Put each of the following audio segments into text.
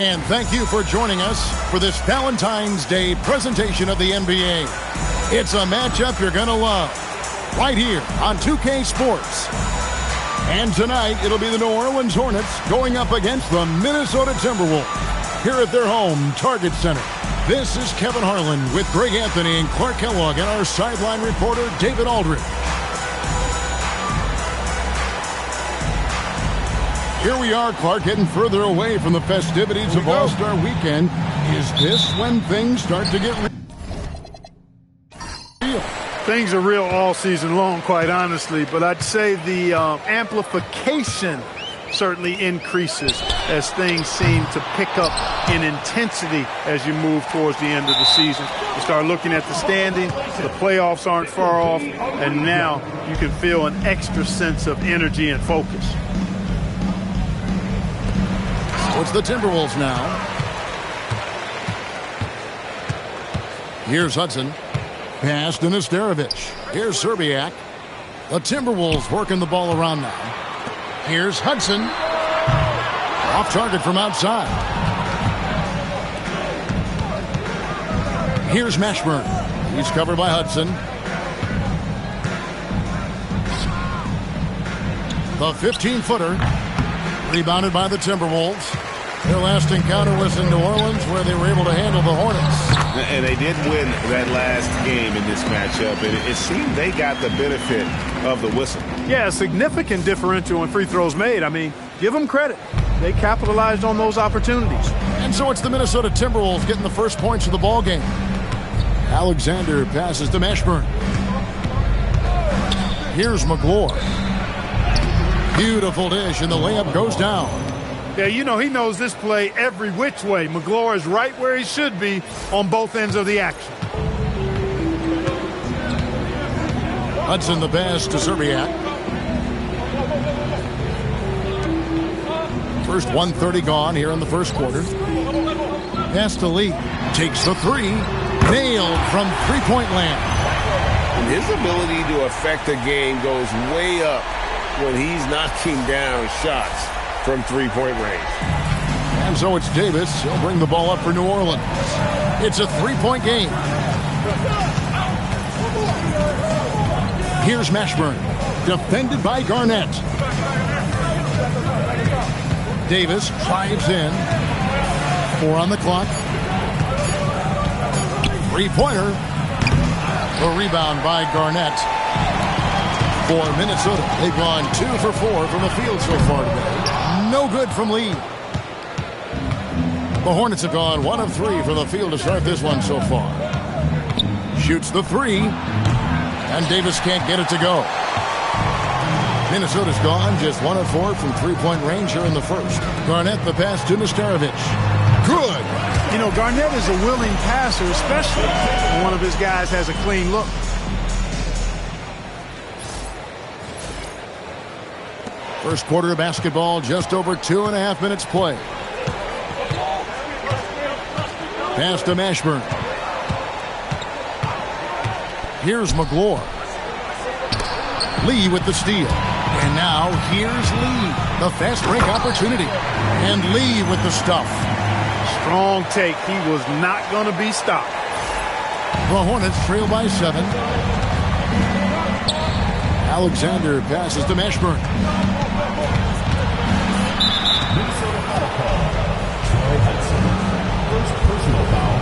And thank you for joining us for this Valentine's Day presentation of the NBA. It's a matchup you're going to love right here on 2K Sports. And tonight, it'll be the New Orleans Hornets going up against the Minnesota Timberwolves here at their home Target Center. This is Kevin Harlan with Greg Anthony and Clark Kellogg and our sideline reporter, David Aldridge. Here we are, Clark, getting further away from the festivities of All-Star Weekend. Is this when things start to get real? Things are real all season long, quite honestly, but I'd say the amplification certainly increases as things seem to pick up in intensity as you move towards the end of the season. You start looking at the standings, the playoffs aren't far off, and now you can feel an extra sense of energy and focus. So it's the Timberwolves now. Here's Hudson. Pass to Nesterovic. Here's Serbiak. The Timberwolves working the ball around now. Here's Hudson. Off target from outside. Here's Mashburn. He's covered by Hudson. The 15-footer. Rebounded by the Timberwolves. Their last encounter was in New Orleans, where they were able to handle the Hornets. And they did win that last game in this matchup, and it seemed they got the benefit of the whistle. Yeah, a significant differential in free throws made. I mean, give them credit. They capitalized on those opportunities. And so it's the Minnesota Timberwolves getting the first points of the ball game. Alexander passes to Mashburn. Here's McGlure. Beautiful dish, and the layup goes down. Yeah, you know, he knows this play every which way. McGlure is right where he should be on both ends of the action. Hudson the pass to Serbiak. First 1:30 gone here in the first quarter. Pass to Lee. Takes the three. Nailed from three-point land. And his ability to affect a game goes way up when he's knocking down shots from three-point range. And so it's Davis. He'll bring the ball up for New Orleans. It's a three-point game. Here's Mashburn. Defended by Garnett. Davis drives in. 4 on the clock. Three-pointer. The rebound by Garnett. For Minnesota, they've gone 2 for 4 from the field so far today. No good from Lee. The Hornets have gone 1 of 3 from the field to start this one so far. Shoots the three, and Davis can't get it to go. Minnesota's gone just 1 of 4 from three-point range here in the first. Garnett the pass to Nesterovic. Good. You know, Garnett is a willing passer, especially when one of his guys has a clean look. First quarter of basketball, just over 2.5 minutes play. Pass to Mashburn. Here's McGlure. Lee with the steal. And now here's Lee. The fast break opportunity. And Lee with the stuff. Strong take. He was not going to be stopped. The Hornets trail by 7. Alexander passes to Mashburn. First personal foul.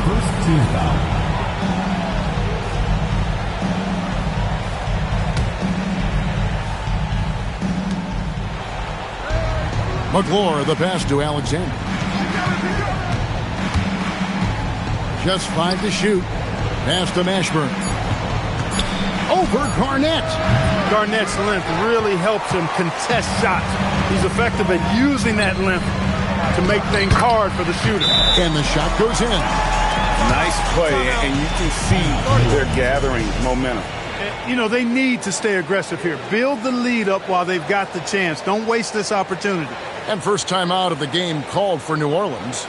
First team foul. McGlure the pass to Alexander. Just 5 to shoot. Pass to Mashburn. Over Garnett. Garnett's length really helps him contest shots. He's effective at using that length to make things hard for the shooter. And the shot goes in. Nice play, and you can see they're gathering momentum. You know, they need to stay aggressive here. Build the lead up while they've got the chance. Don't waste this opportunity. And first time out of the game called for New Orleans.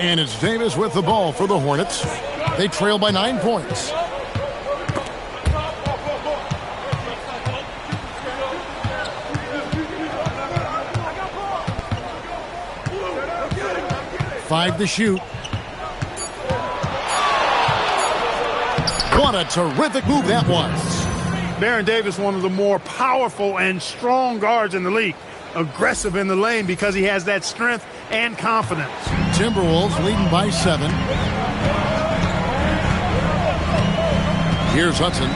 And it's Davis with the ball for the Hornets. They trail by 9 points. Five to shoot. What a terrific move that was. Baron Davis, one of the more powerful and strong guards in the league. Aggressive in the lane because he has that strength and confidence. Timberwolves leading by 7. Here's Hudson.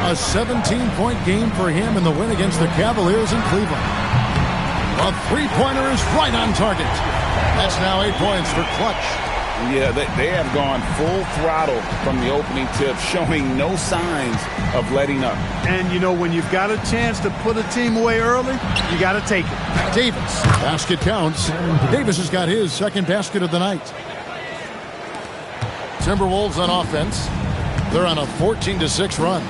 A 17-point game for him in the win against the Cavaliers in Cleveland. A three-pointer is right on target. That's now 8 points for Clutch. Yeah, they have gone full throttle from the opening tip, showing no signs of letting up. And, you know, when you've got a chance to put a team away early, you got to take it. Davis. Basket counts. Davis has got his second basket of the night. Timberwolves on offense. They're on a 14-6 run.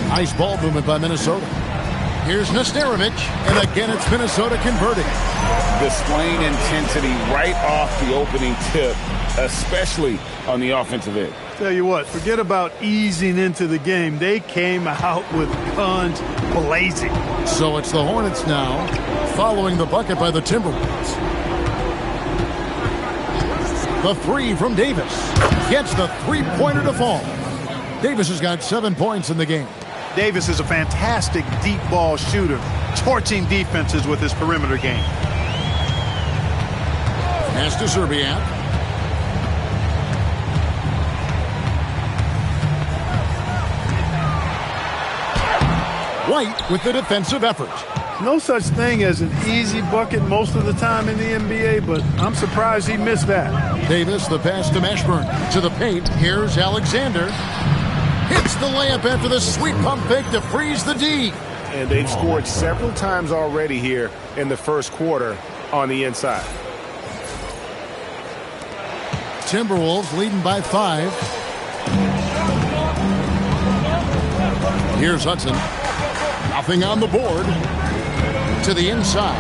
Nice ball movement by Minnesota. Here's Nesterovic, and again it's Minnesota converting. Displaying intensity right off the opening tip, especially on the offensive end. Tell you what, forget about easing into the game. They came out with guns blazing. So it's the Hornets now, following the bucket by the Timberwolves. The three from Davis. Gets the three-pointer to fall. Davis has got 7 points in the game. Davis is a fantastic deep ball shooter, torching defenses with his perimeter game. Pass to Serbiak. White with the defensive effort. No such thing as an easy bucket most of the time in the NBA, but I'm surprised he missed that. Davis, the pass to Mashburn. To the paint, here's Alexander. Hits the layup after the sweet pump fake to freeze the D. And they've scored several times already here in the first quarter on the inside. Timberwolves leading by 5. Here's Hudson. Nothing on the board. To the inside.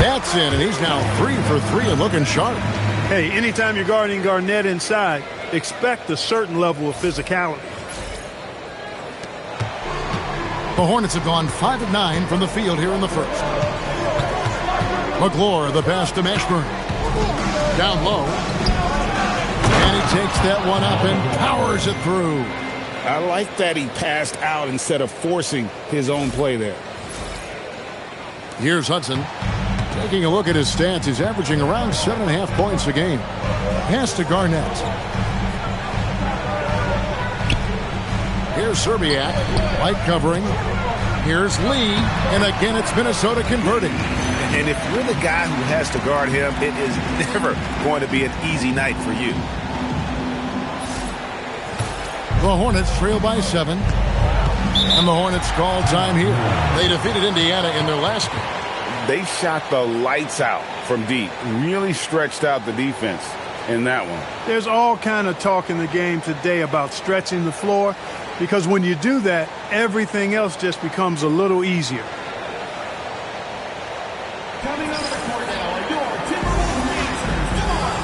That's in, and he's now 3 for 3 and looking sharp. Hey, anytime you're guarding Garnett inside, expect a certain level of physicality. The Hornets have gone 5 of 9 from the field here in the first. McClure, the pass to Mashburn. Down low. And he takes that one up and powers it through. I like that he passed out instead of forcing his own play there. Here's Hudson. Taking a look at his stats, he's averaging around 7.5 points a game. Pass to Garnett. Here's Serbiak. White covering. Here's Lee. And again, it's Minnesota converting. And if you're the guy who has to guard him, it is never going to be an easy night for you. The Hornets trail by 7. And the Hornets call time here. They defeated Indiana in their last game. They shot the lights out from deep. Really stretched out the defense in that one. There's all kind of talk in the game today about stretching the floor, because when you do that, everything else just becomes a little easier. Coming up the court now, your Timberwolves Rangers. Come on.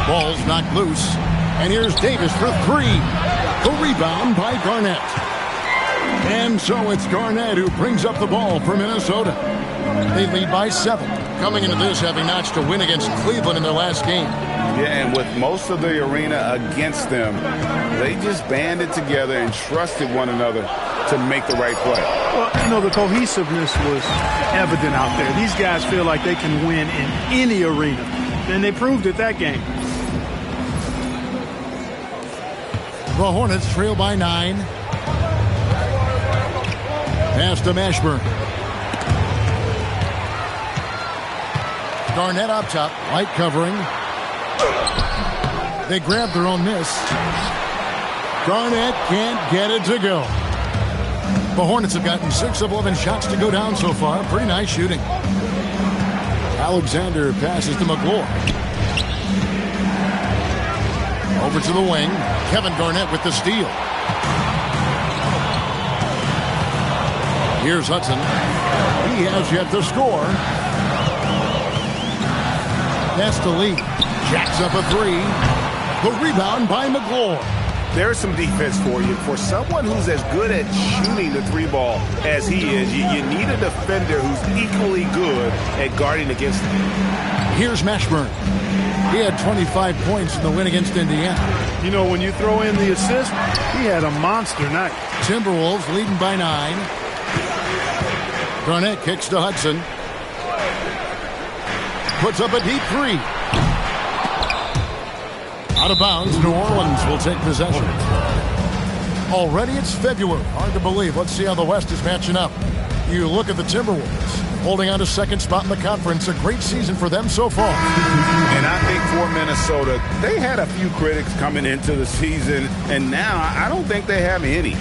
Ball's knocked loose. And here's Davis for three. The rebound by Garnett. And so it's Garnett who brings up the ball for Minnesota. They lead by 7. Coming into this, having notched a win against Cleveland in their last game. Yeah, and with most of the arena against them, they just banded together and trusted one another to make the right play. Well, you know, the cohesiveness was evident out there. These guys feel like they can win in any arena, and they proved it that game. The Hornets trail by 9. Pass to Mashburn. Garnett up top, light covering. They grab their own miss. Garnett can't get it to go. The Hornets have gotten 6 of 11 shots to go down so far. Pretty nice shooting. Alexander passes to McClure. Over to the wing. Kevin Garnett with the steal. Here's Hudson. He has yet to score. That's the lead. Jacks up a 3. The rebound by McClure. There's some defense for you. For someone who's as good at shooting the 3-ball as he is, you need a defender who's equally good at guarding against him. Here's Mashburn. He had 25 points in the win against Indiana. You know, when you throw in the assist, he had a monster night. Timberwolves leading by 9. Garnett kicks to Hudson. Puts up a deep 3. Out of bounds, New Orleans will take possession. Already it's February. Hard to believe. Let's see how the West is matching up. You look at the Timberwolves, holding on to second spot in the conference. A great season for them so far. And I think for Minnesota, they had a few critics coming into the season, and now I don't think they have any.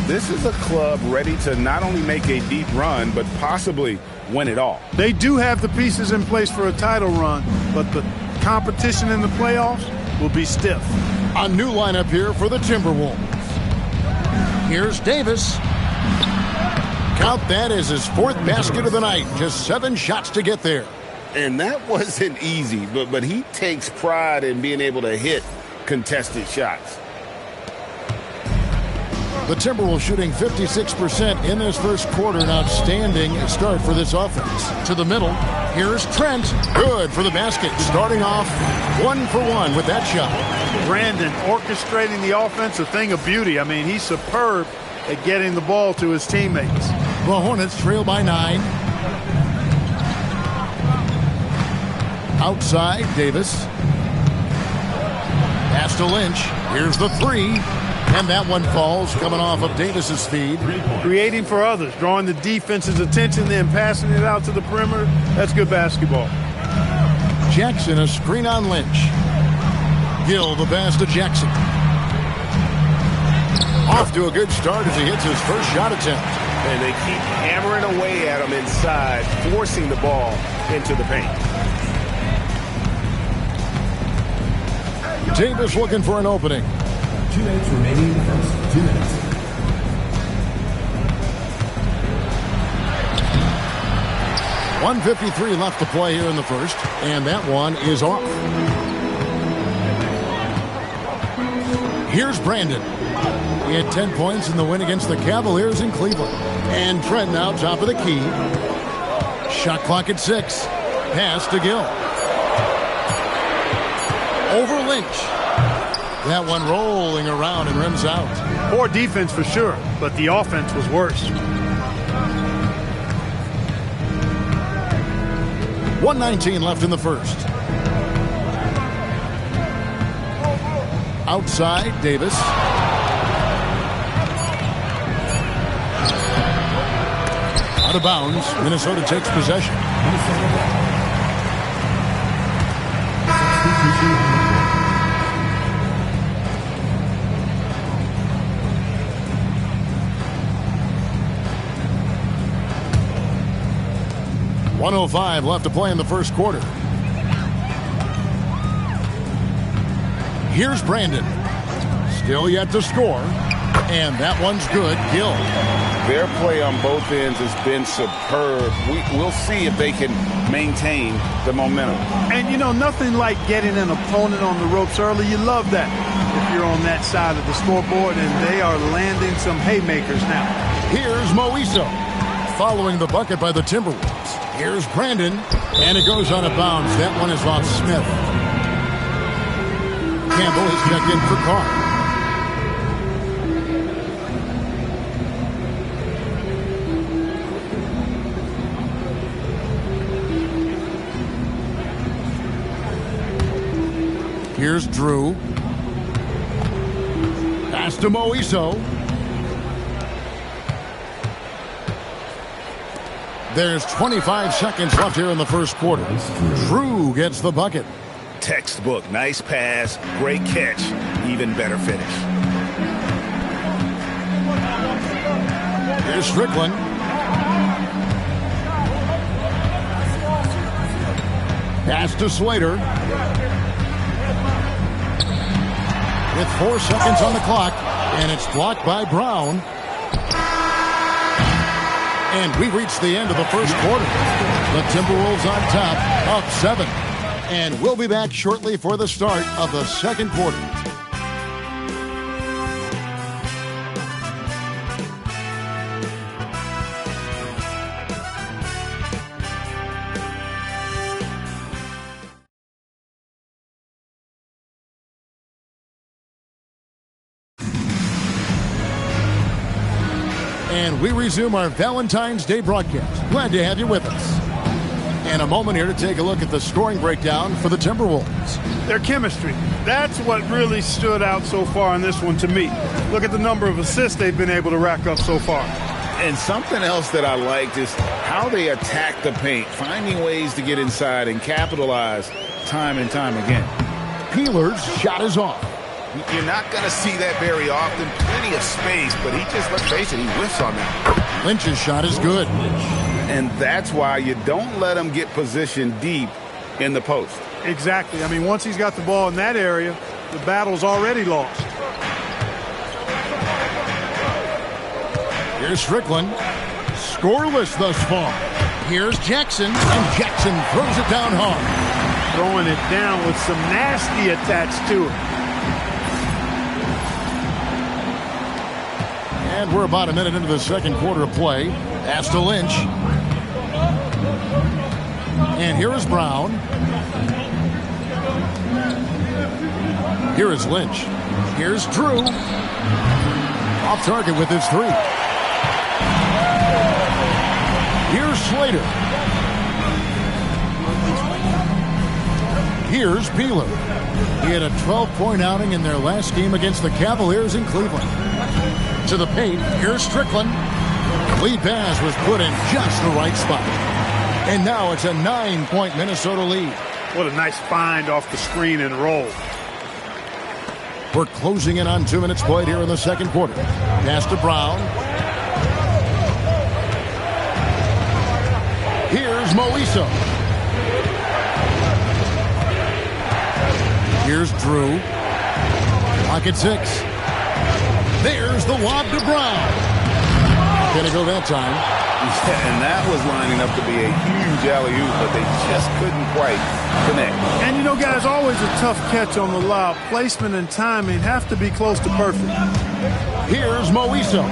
This is a club ready to not only make a deep run, but possibly win it all. They do have the pieces in place for a title run, but the competition in the playoffs will be stiff. A new lineup here for the Timberwolves. Here's Davis. Count that as his 4th basket of the night. Just 7 shots to get there. And that wasn't easy, but he takes pride in being able to hit contested shots. The Timberwolves shooting 56% in this first quarter. An outstanding start for this offense. To the middle. Here's Trent. Good for the basket. Starting off 1 for 1 with that shot. Brandon orchestrating the offense, a thing of beauty. I mean, he's superb at getting the ball to his teammates. The Hornets trail by 9. Outside, Davis. Pass to Lynch. Here's the 3. And that one falls, coming off of Davis's feed. Creating for others, drawing the defense's attention, then passing it out to the perimeter. That's good basketball. Jackson, a screen on Lynch. Gill, the pass to Jackson. Off to a good start as he hits his first shot attempt. And they keep hammering away at him inside, forcing the ball into the paint. Davis looking for an opening. 2 minutes remaining in the first. 2 minutes. .153 left to play here in the first, and that one is off. Here's Brandon. He had 10 points in the win against the Cavaliers in Cleveland. And Trent now top of the key. Shot clock at 6. Pass to Gill. Over Lynch. That one rolling around and rims out. Poor defense for sure, but the offense was worse. 1:19 left in the first. Outside, Davis. Out of bounds. Minnesota takes possession. .105 left to play in the first quarter. Here's Brandon. Still yet to score. And that one's good. Gill. Their play on both ends has been superb. We'll see if they can maintain the momentum. And, you know, nothing like getting an opponent on the ropes early. You love that if you're on that side of the scoreboard, and they are landing some haymakers now. Here's Moiso following the bucket by the Timberwolves. Here's Brandon, and it goes out of bounds. That one is off Smith. Campbell is checked in for Carr. Here's Drew. Pass to Moiso. There's 25 seconds left here in the first quarter. Drew gets the bucket. Textbook. Nice pass. Great catch. Even better finish. Here's Strickland. Pass to Slater. With 4 seconds on the clock, and it's blocked by Brown. And we reach the end of the first quarter. The Timberwolves on top, up 7. And we'll be back shortly for the start of the second quarter. And we resume our Valentine's Day broadcast. Glad to have you with us. And a moment here to take a look at the scoring breakdown for the Timberwolves. Their chemistry. That's what really stood out so far in this one to me. Look at the number of assists they've been able to rack up so far. And something else that I liked is how they attack the paint, finding ways to get inside and capitalize time and time again. Peeler's shot is off. You're not going to see that very often. Plenty of space, but he just, let's face it, he whiffs on that. Lynch's shot is good. And that's why you don't let him get positioned deep in the post. Exactly. I mean, once he's got the ball in that area, the battle's already lost. Here's Strickland. Scoreless thus far. Here's Jackson, and Jackson throws it down hard. Throwing it down with some nasty attached to it. And we're about a minute into the second quarter of play. Pass to Lynch. And here is Brown. Here is Lynch. Here's Drew. Off target with his 3. Here's Slater. Here's Peeler. He had a 12-point outing in their last game against the Cavaliers in Cleveland. To the paint, here's Strickland. Lead pass was put in just the right spot. And now it's a 9-point Minnesota lead. What a nice find off the screen and roll. We're closing in on 2 minutes played here in the second quarter. Pass to Brown. Here's Moiso. Here's Drew. Pocket 6. There's the lob to Brown. Gonna go that time. Yeah, and that was lining up to be a huge alley-oop, but they just couldn't quite connect. And, you know, guys, always a tough catch on the lob. Placement and timing have to be close to perfect. Here's Moiso.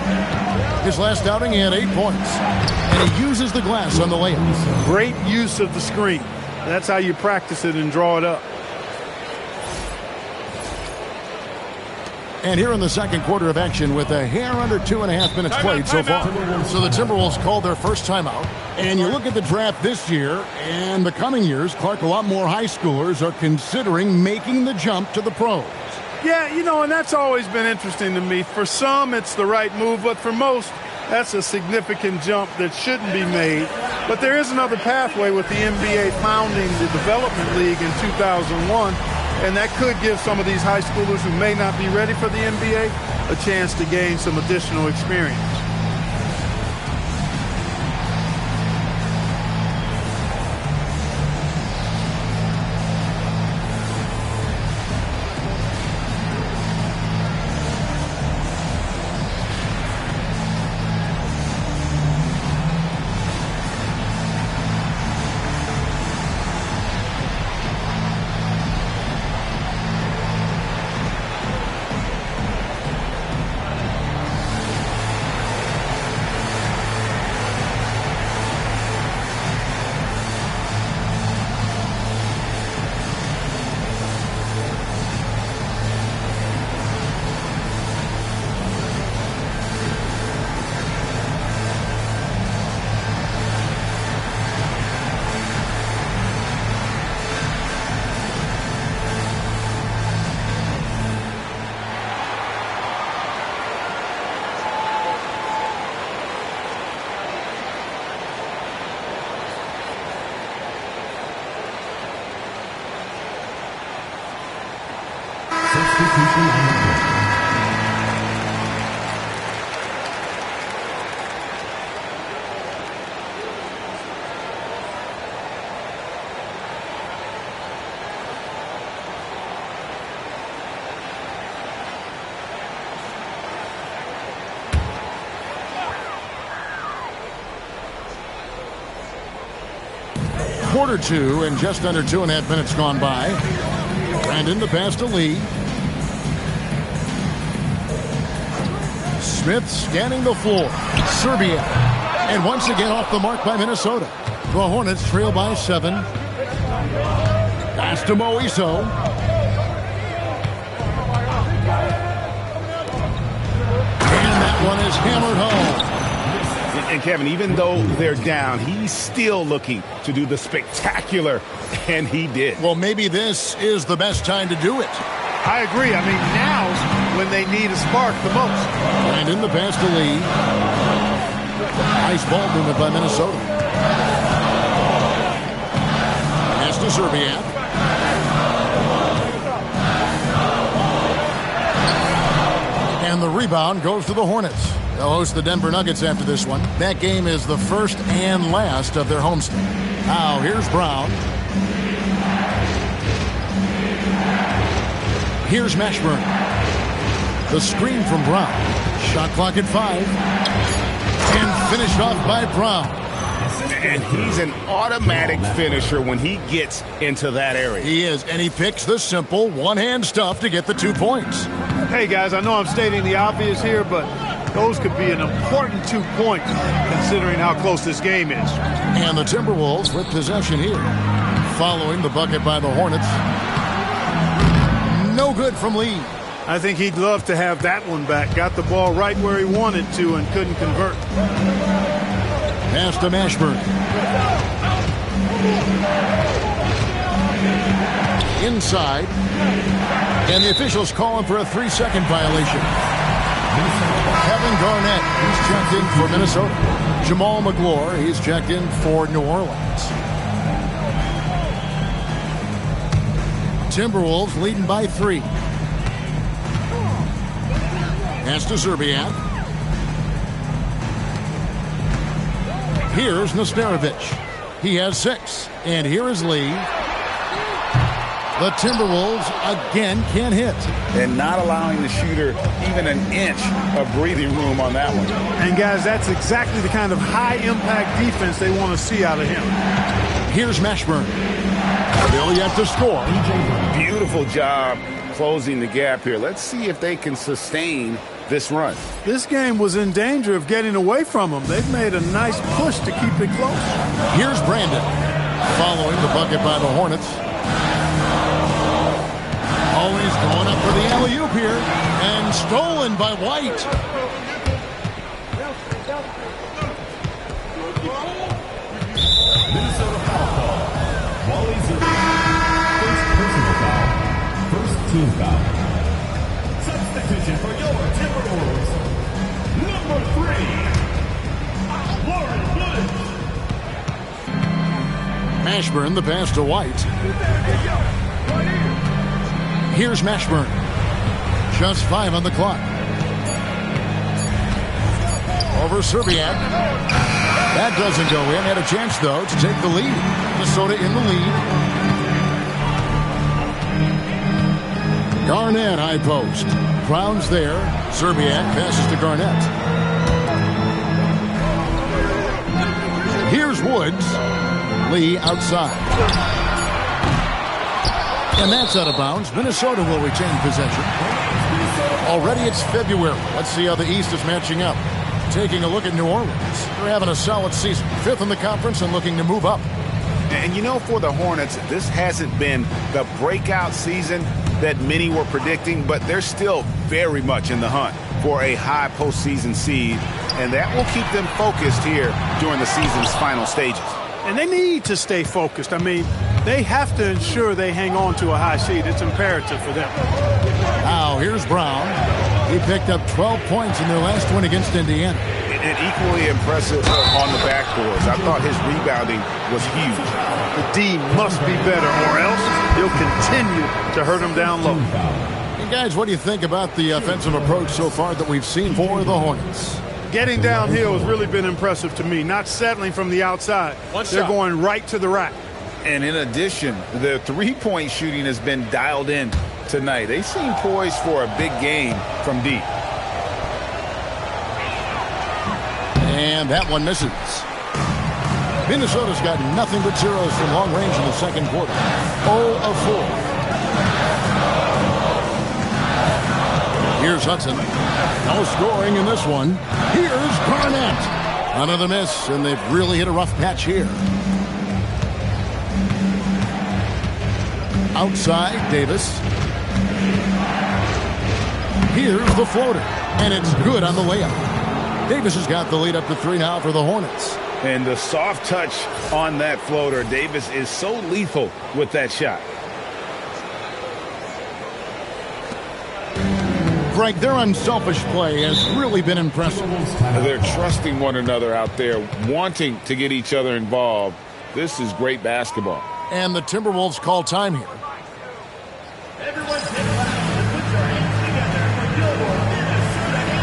His last outing, he had 8 points. And he uses the glass on the layup. Great use of the screen. That's how you practice it and draw it up. And here in the second quarter of action with a hair under 2.5 minutes played so far. So the Timberwolves called their first timeout. And you look at the draft this year and the coming years, Clark, a lot more high schoolers are considering making the jump to the pros. Yeah, you know, and that's always been interesting to me. For some, it's the right move, but for most, that's a significant jump that shouldn't be made. But there is another pathway with the NBA founding the Development League in 2001. And that could give some of these high schoolers who may not be ready for the NBA a chance to gain some additional experience. Quarter two and just under 2.5 minutes gone by. Brandon the pass to Lee. Smith scanning the floor. Serbia. And once again off the mark by Minnesota. The Hornets trail by 7. Pass to Moiso. And that one is hammered home. And Kevin, even though they're down, he's still looking to do the spectacular, and he did. Well, maybe this is the best time to do it. I agree. I mean, now's when they need a spark the most. And in the pass to Lee. Nice ball movement by Minnesota. Pass to Serbia. And the rebound goes to the Hornets. They'll host the Denver Nuggets after this one. That game is the first and last of their homestand. Now, here's Brown. Here's Mashburn. The screen from Brown. Shot clock at 5. And finished off by Brown. And he's an automatic finisher when he gets into that area. He is, and he picks the simple one-hand stuff to get the 2 points. Hey, guys, I know I'm stating the obvious here, but those could be an important 2 points considering how close this game is. And the Timberwolves with possession here. Following the bucket by the Hornets. No good from Lee. I think he'd love to have that one back. Got the ball right where he wanted to and couldn't convert. Pass to Mashburn. Inside. And the officials calling for a 3-second violation. Kevin Garnett, he's checked in for Minnesota. Jamal McGlure, he's checked in for New Orleans. Timberwolves leading by 3. Pass to Zerbiak. Here's Nesterovic. He has 6. And here is Lee. The Timberwolves again can't hit. And not allowing the shooter even an inch of breathing room on that one. And, guys, that's exactly the kind of high-impact defense they want to see out of him. Here's Mashburn. Still yet to score. Beautiful job closing the gap here. Let's see if they can sustain this run. This game was in danger of getting away from them. They've made a nice push to keep it close. Here's Brandon. Following the bucket by the Hornets. Always going up for the alley-oop here. And stolen by White. Minnesota foul call. Wally Zerbiak. First personal foul. First team foul. Substitution for your Timberwolves. Number 3. Warren Woods. Mashburn, the pass to White. Here's Mashburn. Just 5 on the clock. Over Serbiak. That doesn't go in. Had a chance, though, to take the lead. Minnesota in the lead. Garnett, high post. Brown's there. Serbiak passes to Garnett. Here's Woods. Lee outside. And that's out of bounds. Minnesota will retain possession. Already it's February. Let's see how the East is matching up. Taking a look at New Orleans. They're having a solid season. 5th in the conference and looking to move up. And you know, for the Hornets, this hasn't been the breakout season that many were predicting, but they're still very much in the hunt for a high postseason seed, and that will keep them focused here during the season's final stages. And they need to stay focused. I mean, they have to ensure they hang on to a high seed. It's imperative for them. Now, here's Brown. He picked up 12 points in their last win against Indiana. And equally impressive on the backboards. I thought his rebounding was huge. The D must be better, or else he'll continue to hurt him down low. Guys, what do you think about the offensive approach so far that we've seen for the Hornets? Getting downhill has really been impressive to me. Not settling from the outside. They're going right to the rack. And in addition, the three-point shooting has been dialed in tonight. They seem poised for a big game from deep. And that one misses. Minnesota's got nothing but zeros from long range in the second quarter. 0 of 4. Here's Hudson. No scoring in this one. Here's Garnett. Another miss, and they've really hit a rough patch here. Outside, Davis. Here's the floater, and it's good on the layup. Davis has got the lead up to 3 now for the Hornets. And the soft touch on that floater. Davis is so lethal with that shot. Greg, their unselfish play has really been impressive. They're trusting one another out there, wanting to get each other involved. This is great basketball. And the Timberwolves call time here. Everyone take a lap and put your hands together for your Minnesota answers.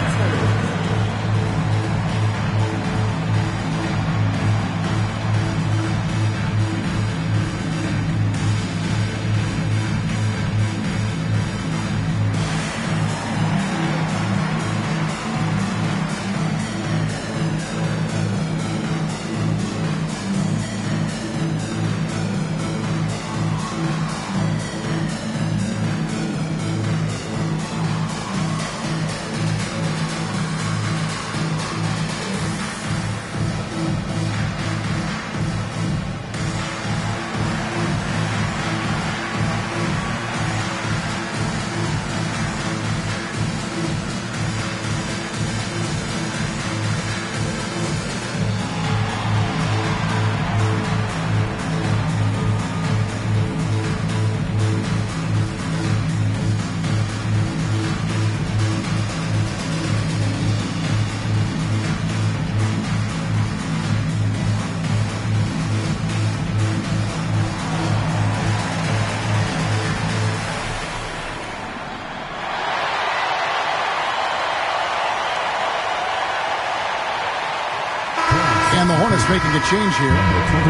And the Hornets making a change here.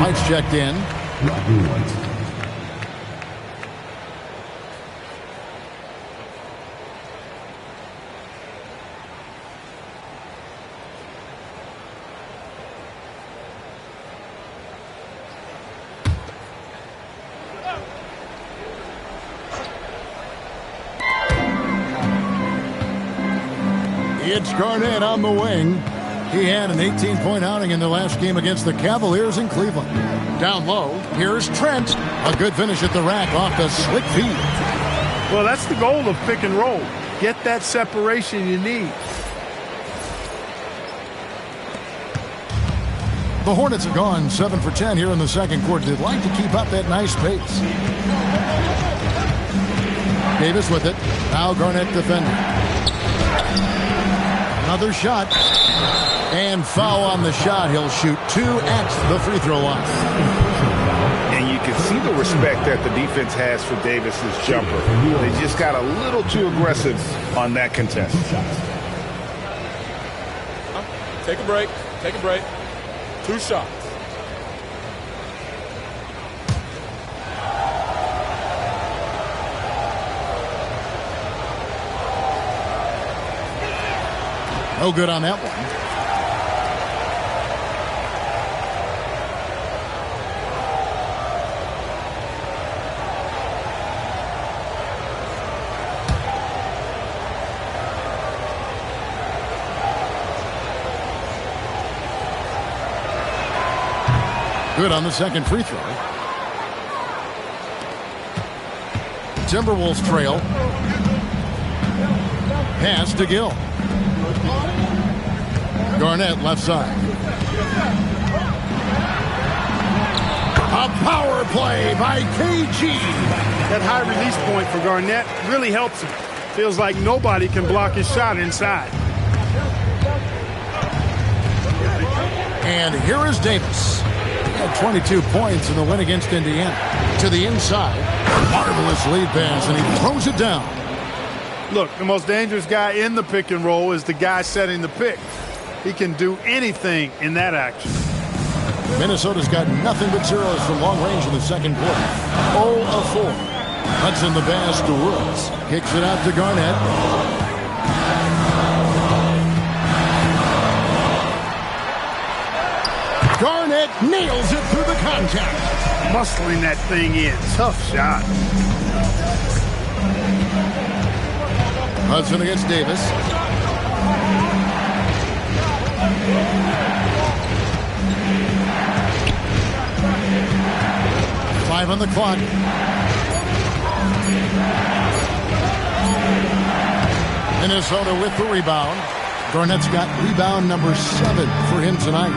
Lights checked in. It's Garnett on the wing. He had an 18-point outing in the last game against the Cavaliers in Cleveland. Down low, here's Trent. A good finish at the rack off the slick feed. Well, that's the goal of pick and roll. Get that separation you need. The Hornets have gone 7 for 10 here in the second quarter. They'd like to keep up that nice pace. Davis with it. Now Garnett defending. Another shot. And foul on the shot. He'll shoot 2 at the free throw line. And you can see the respect that the defense has for Davis's jumper. They just got a little too aggressive on that contest. Take a break. Take a break. 2 shots. No good on that one. Good on the second free throw. Timberwolves trail. Pass to Gill. Garnett left side. A power play by KG. That high release point for Garnett really helps him. Feels like nobody can block his shot inside. And here is Davis. He had 22 points in the win against Indiana. To the inside. Marvelous lead pass, and he throws it down. Look, the most dangerous guy in the pick and roll is the guy setting the pick. He can do anything in that action. Minnesota's got nothing but zeros from long range in the second quarter. 0 of 4. Hudson the pass to Woods. Kicks it out to Garnett. Garnett nails it through the contact. Muscling that thing in. Tough shot. Hudson against Davis. Five on the clock. Minnesota with the rebound. Garnett's got rebound number 7 for him tonight.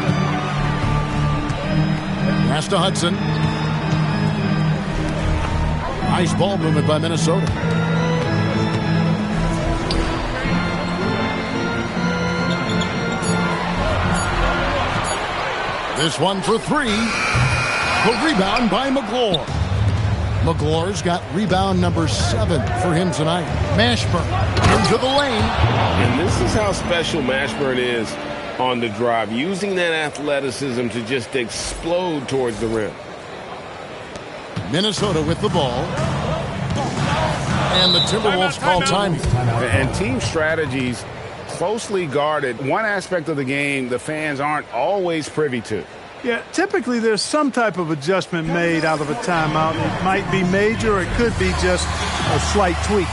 Pass to Hudson. Nice ball movement by Minnesota. This one for 3. The rebound by McGlure. McGlure's got rebound number 7 for him tonight. Mashburn into the lane. And this is how special Mashburn is on the drive, using that athleticism to just explode towards the rim. Minnesota with the ball. And the Timberwolves call time. And team strategies closely guarded. One aspect of the game the fans aren't always privy to. Yeah, typically there's some type of adjustment made out of a timeout. It might be major, or it could be just a slight tweak.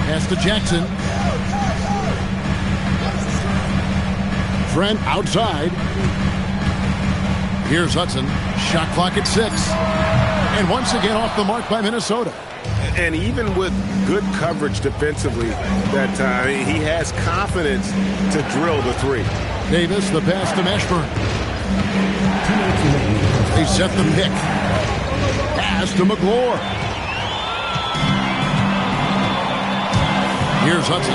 Pass to Jackson. Trent outside. Here's Hudson. Shot clock at 6. And once again off the mark by Minnesota. And even with good coverage defensively that time, he has confidence to drill the 3. Davis, the pass to Mashburn. They set the pick. Pass to McGlure. Here's Hudson.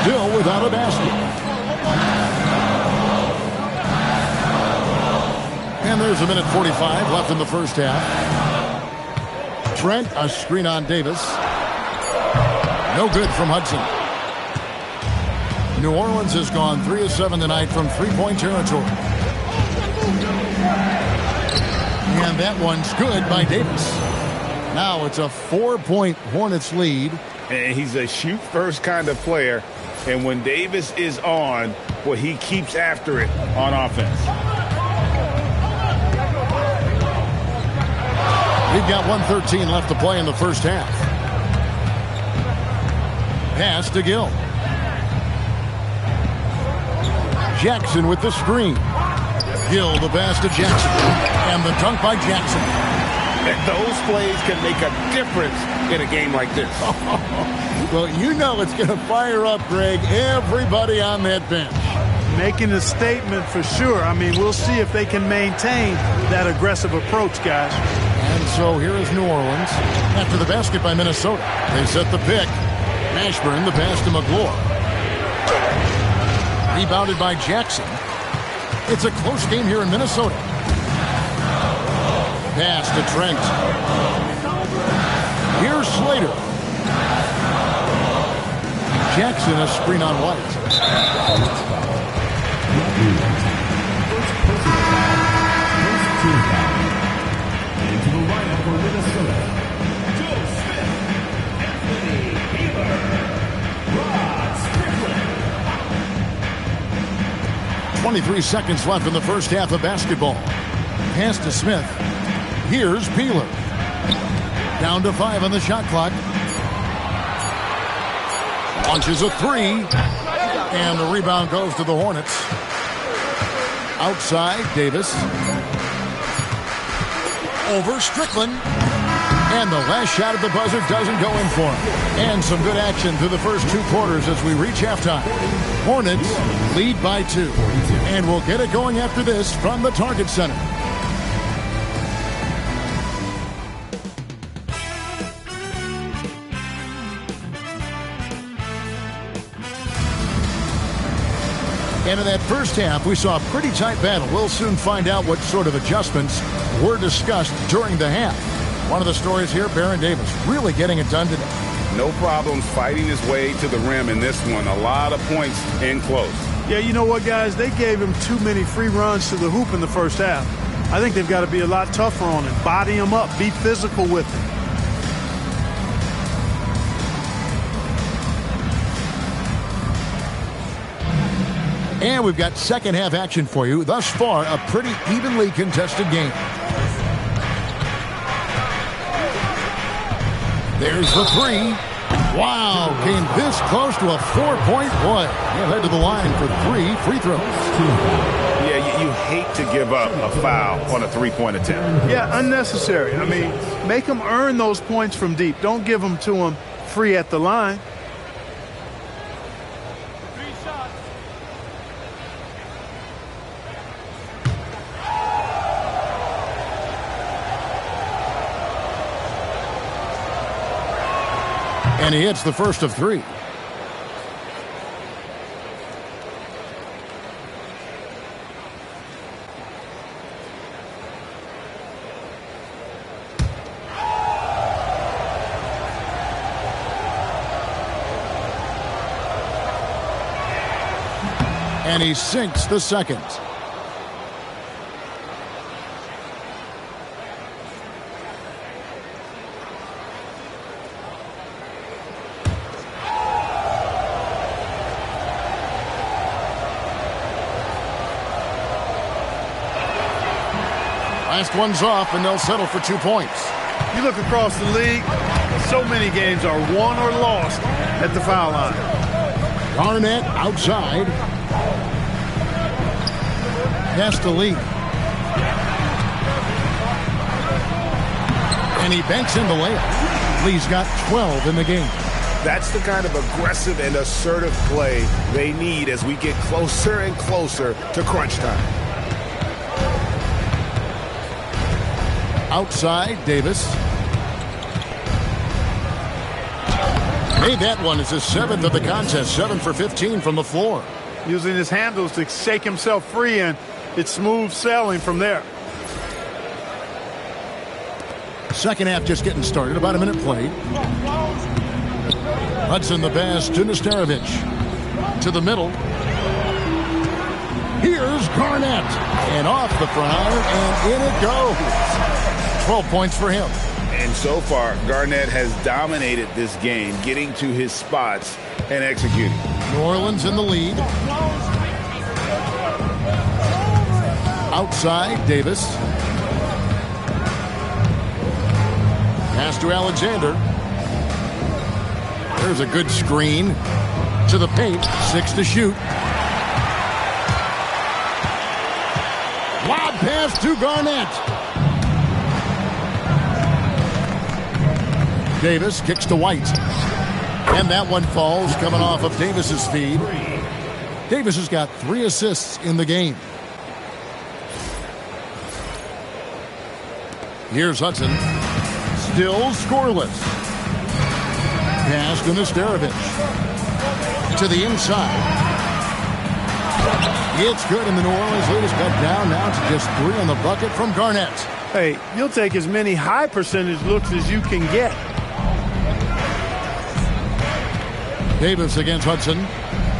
Still without a basket. And there's 1:45 left in the first half. Trent, a screen on Davis. No good from Hudson. New Orleans has gone 3 of 7 tonight from three-point territory. And that one's good by Davis. Now it's a 4-point Hornets lead. And he's a shoot-first kind of player. And when Davis is on, well, he keeps after it on offense. We've got 1:13 left to play in the first half. Pass to Gill. Jackson with the screen. Gill the pass to Jackson. And the dunk by Jackson. And those plays can make a difference in a game like this. Well, you know it's going to fire up, Greg, everybody on that bench. Making a statement for sure. I mean, we'll see if they can maintain that aggressive approach, guys. And so here is New Orleans. After the basket by Minnesota, they set the pick. Mashburn, the pass to McGlure. Rebounded by Jackson. It's a close game here in Minnesota. Pass to Trent. Here's Slater. Jackson, a screen on White. Into the lineup for Minnesota, Joe Smith, Anthony Beaver, Rod Strickland. 23 seconds left in the first half of basketball. Pass to Smith. Here's Peeler. Down to 5 on the shot clock. Launches a 3. And the rebound goes to the Hornets. Outside, Davis. Over Strickland. And the last shot at the buzzer doesn't go in for him. And some good action through the first 2 quarters as we reach halftime. Hornets lead by 2. And we'll get it going after this from the Target Center. And in that first half, we saw a pretty tight battle. We'll soon find out what sort of adjustments were discussed during the half. One of the stories here, Baron Davis really getting it done today. No problems fighting his way to the rim in this one. A lot of points in close. Yeah, you know what, guys? They gave him too many free runs to the hoop in the first half. I think they've got to be a lot tougher on him. Body him up. Be physical with him. And we've got second half action for you. Thus far, a pretty evenly contested game. There's the 3. Wow, came this close to a 4-point play. He'll head to the line for 3 free throws. Yeah, you hate to give up a foul on a 3-point attempt. Yeah, unnecessary. I mean, make them earn those points from deep. Don't give them to them free at the line. And he hits the first of 3. And he sinks the second. Last one's off, and they'll settle for 2 points. You look across the league, so many games are won or lost at the foul line. Garnett outside. Pass to Lee. And he banks in the layup. Lee's got 12 in the game. That's the kind of aggressive and assertive play they need as we get closer and closer to crunch time. Outside, Davis. Made that one. It's his 7th of the contest. 7 for 15 from the floor. Using his handles to shake himself free, and it's smooth sailing from there. Second half just getting started. About a minute played. Hudson the pass to Nesterovic. To the middle. Here's Garnett. And off the front iron, and in it goes. 12 points for him. And so far, Garnett has dominated this game, getting to his spots and executing. New Orleans in the lead. Outside, Davis. Pass to Alexander. There's a good screen. To the paint. 6 to shoot. Lob pass to Garnett. Davis kicks to White. And that one falls coming off of Davis's feed. Davis has got 3 assists in the game. Here's Hudson. Still scoreless. Pass to Nesterovic. To the inside. It's good, and the New Orleans lead is cut down now to just 3 on the bucket from Garnett. Hey, you'll take as many high percentage looks as you can get. Davis against Hudson.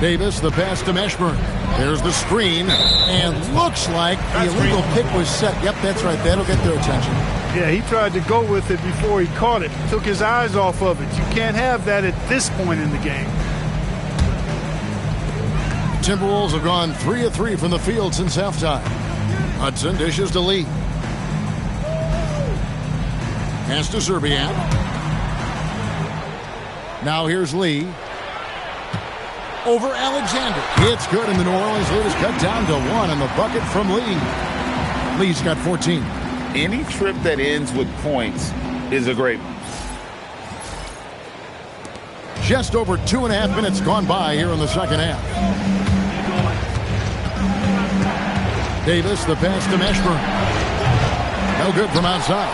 Davis, the pass to Mashburn. There's the screen, and looks like the illegal pick was set. Yep, that's right. That'll get their attention. Yeah, he tried to go with it before he caught it. Took his eyes off of it. You can't have that at this point in the game. Timberwolves have gone 3 of 3 from the field since halftime. Hudson dishes to Lee. Pass to Serbiak. Now here's Lee. Over Alexander. It's good, and the New Orleans lead is cut down to 1 on the bucket from Lee. Lee's got 14. Any trip that ends with points is a great one. Just over 2.5 minutes gone by here in the second half. Davis, the pass to Mashburn. No good from outside.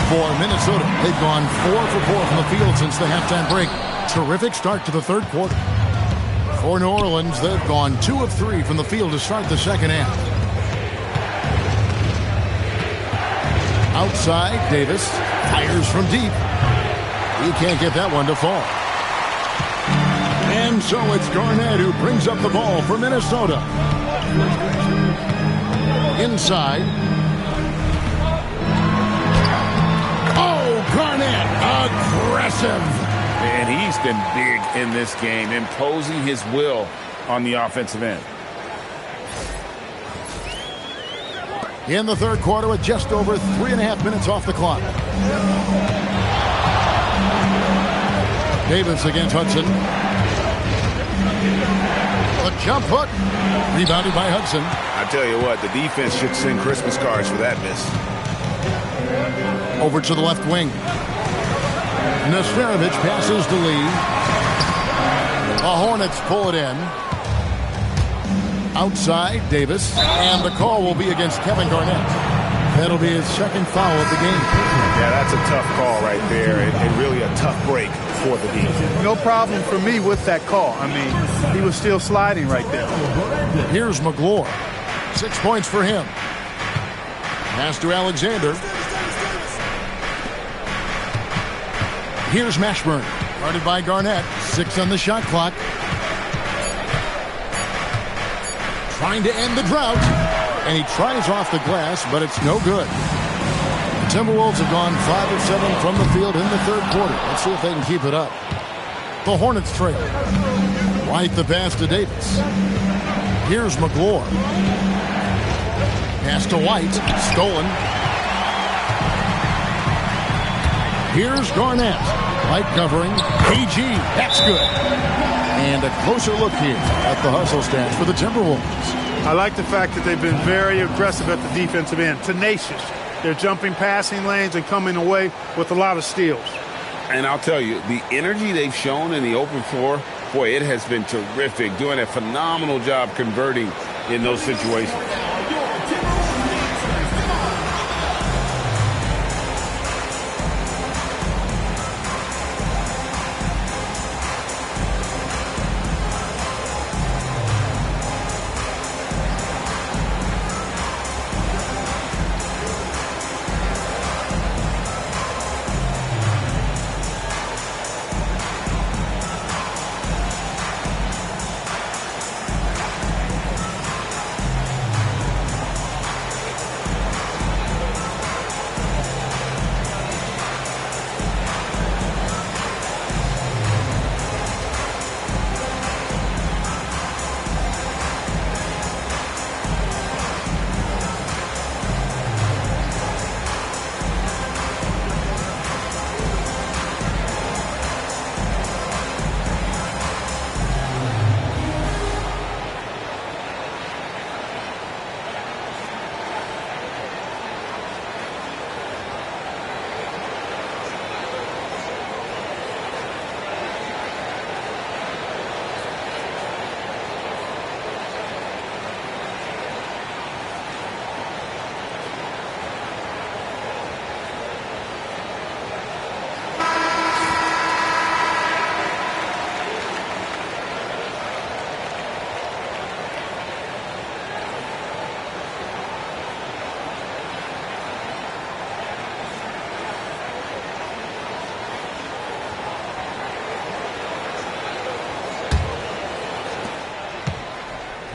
For Minnesota, they've gone 4 for 4 from the field since the halftime break. Terrific start to the third quarter. For New Orleans, they've gone 2 of 3 from the field to start the second half. Outside, Davis fires from deep. He can't get that one to fall. And so it's Garnett who brings up the ball for Minnesota. Inside. Oh, Garnett, aggressive. And he's been big in this game, imposing his will on the offensive end. In the third quarter with just over 3.5 minutes off the clock. Davis against Hudson. A jump hook. Rebounded by Hudson. I tell you what, the defense should send Christmas cards for that miss. Over to the left wing. Nesterovic passes to Lee. The Hornets pull it in. Outside, Davis. And the call will be against Kevin Garnett. That'll be his second foul of the game. Yeah, that's a tough call right there, and really a tough break for the defense. No problem for me with that call. I mean, he was still sliding right there. Here's McGlure. 6 points for him. Pass to Alexander. Here's Mashburn. Guarded by Garnett. 6 on the shot clock. Trying to end the drought. And he tries off the glass, but it's no good. The Timberwolves have gone 5 of 7 from the field in the third quarter. Let's see if they can keep it up. The Hornets trail. White the pass to Davis. Here's McGlure. Pass to White. Stolen. Here's Garnett. White covering. KG. That's good. And a closer look here at the hustle stats for the Timberwolves. I like the fact that they've been very aggressive at the defensive end. Tenacious. They're jumping passing lanes and coming away with a lot of steals. And I'll tell you, the energy they've shown in the open floor, boy, it has been terrific. Doing a phenomenal job converting in those situations.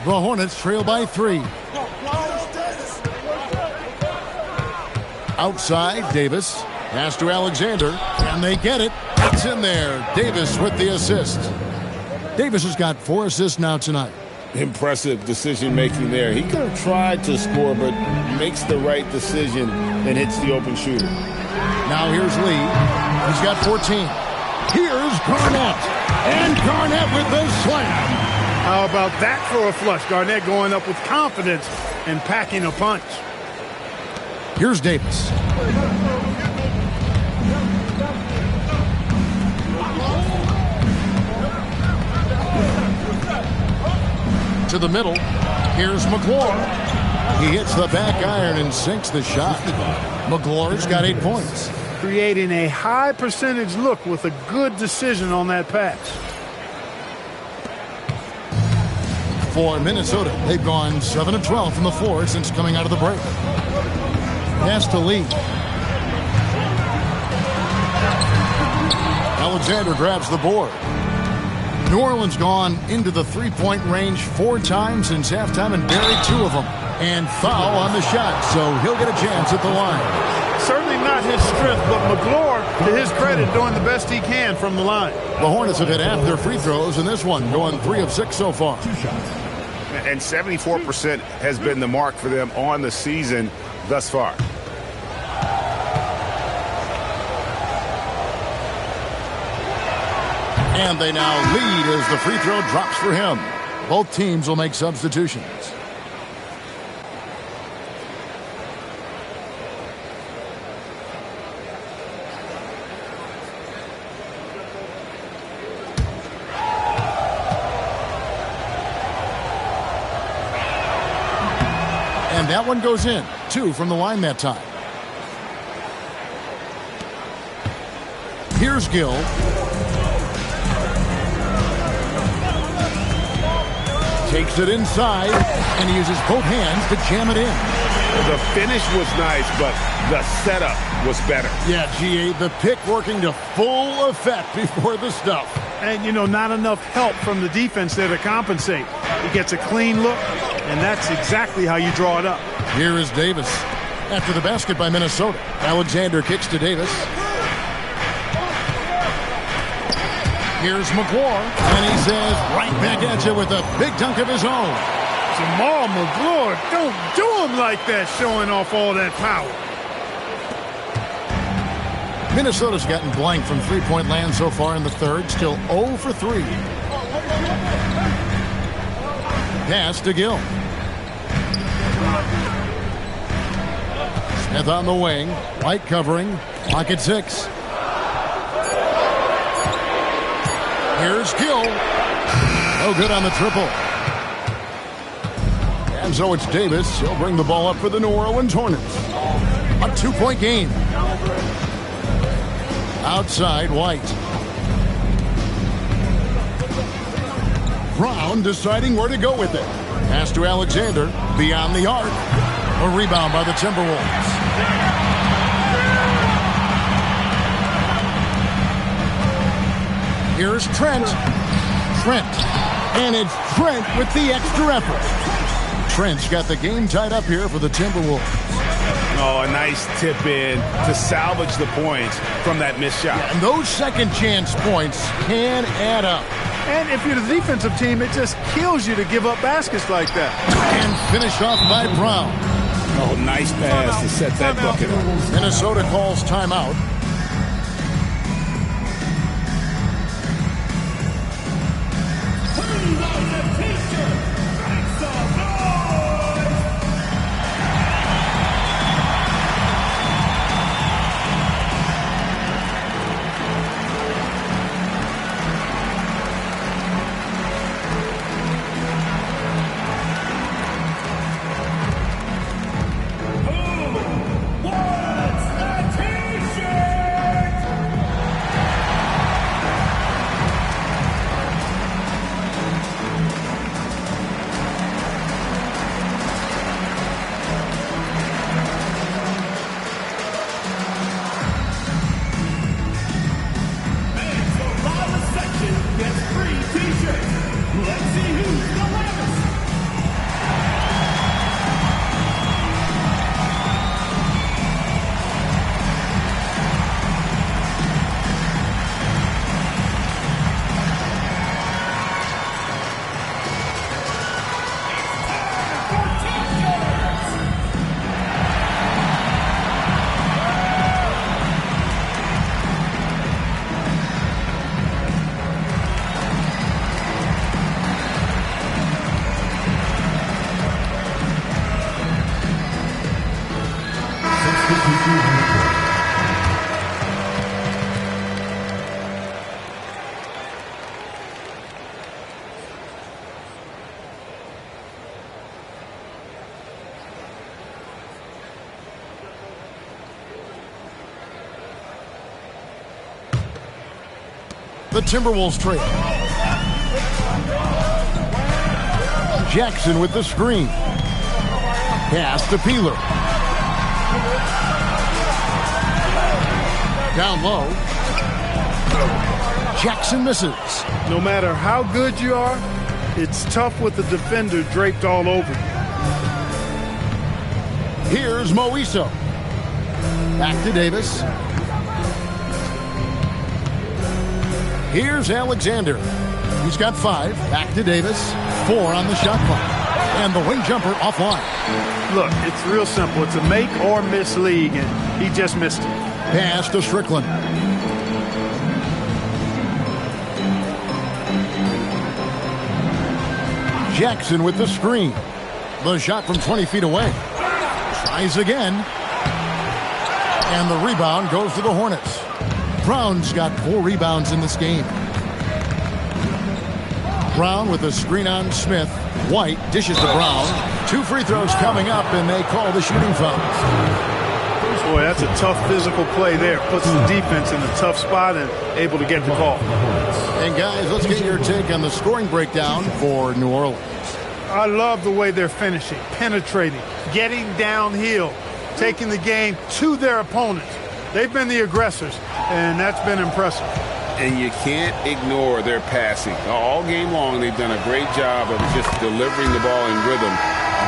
The Hornets trail by 3. Outside, Davis. Pass to Alexander, and they get it. It's in there. Davis with the assist. Davis has got 4 assists now tonight. Impressive decision-making there. He could have tried to score, but makes the right decision and hits the open shooter. Now here's Lee. He's got 14. Here's Garnett. And Garnett with the slam. How about that for a flush? Garnett going up with confidence and packing a punch. Here's Davis. To the middle. Here's McClure. He hits the back iron and sinks the shot. McClure's got 8 points. Creating a high percentage look with a good decision on that pass. For Minnesota, they've gone 7 of 12 from the floor since coming out of the break. Pass to Lee. Alexander grabs the board. New Orleans gone into the three-point range 4 times since halftime and buried 2 of them. And foul on the shot, so he'll get a chance at the line. Certainly not his strength, but McClure, to his credit, doing the best he can from the line. The Hornets have hit half their free throws in this one, going 3 of 6 so far. And 74% has been the mark for them on the season thus far. And they now lead as the free throw drops for him. Both teams will make substitutions. And that one goes in. 2 from the line that time. Here's Gill. Takes it inside, and he uses both hands to jam it in. The finish was nice, but the setup was better. Yeah, G.A., the pick working to full effect before the stuff. And, you know, not enough help from the defense there to compensate. He gets a clean look, and that's exactly how you draw it up. Here is Davis. After the basket by Minnesota, Alexander kicks to Davis. Here's McClure, and he says right back at you with a big dunk of his own. Jamal McClure, don't do him like that, showing off all that power. Minnesota's gotten blank from three-point land so far in the third, still 0 for 3. Pass to Gill. Smith on the wing, White covering, clock at 6. Here's Gill. No good on the triple. And so it's Davis. He'll bring the ball up for the New Orleans Hornets. A 2-point game. Outside, White. Brown deciding where to go with it. Pass to Alexander. Beyond the arc. A rebound by the Timberwolves. Here's Trent. And it's Trent with the extra effort. Trent's got the game tied up here for the Timberwolves. Oh, a nice tip in to salvage the points from that missed shot. Yeah, and those second chance points can add up. And if you're the defensive team, it just kills you to give up baskets like that. And finished off by Brown. Oh, nice pass to set that bucket up. Minnesota calls timeout. The Timberwolves trail. Jackson with the screen. Pass to Peeler. Down low. Jackson misses. No matter how good you are, it's tough with the defender draped all over you. Here's Moiso. Back to Davis. Here's Alexander. He's got 5. Back to Davis. 4 on the shot clock. And the wing jumper offline. Look, it's real simple. It's a make or miss league, and he just missed it. Pass to Strickland. Jackson with the screen. The shot from 20 feet away. Tries again. And the rebound goes to the Hornets. Brown's got 4 rebounds in this game. Brown with a screen on Smith. White dishes to Brown. 2 free throws coming up, and they call the shooting foul. Boy, that's a tough physical play there. Puts the defense in a tough spot and able to get the call. And guys, let's get your take on the scoring breakdown for New Orleans. I love the way they're finishing, penetrating, getting downhill, taking the game to their opponents. They've been the aggressors, and that's been impressive. And you can't ignore their passing. All game long, they've done a great job of just delivering the ball in rhythm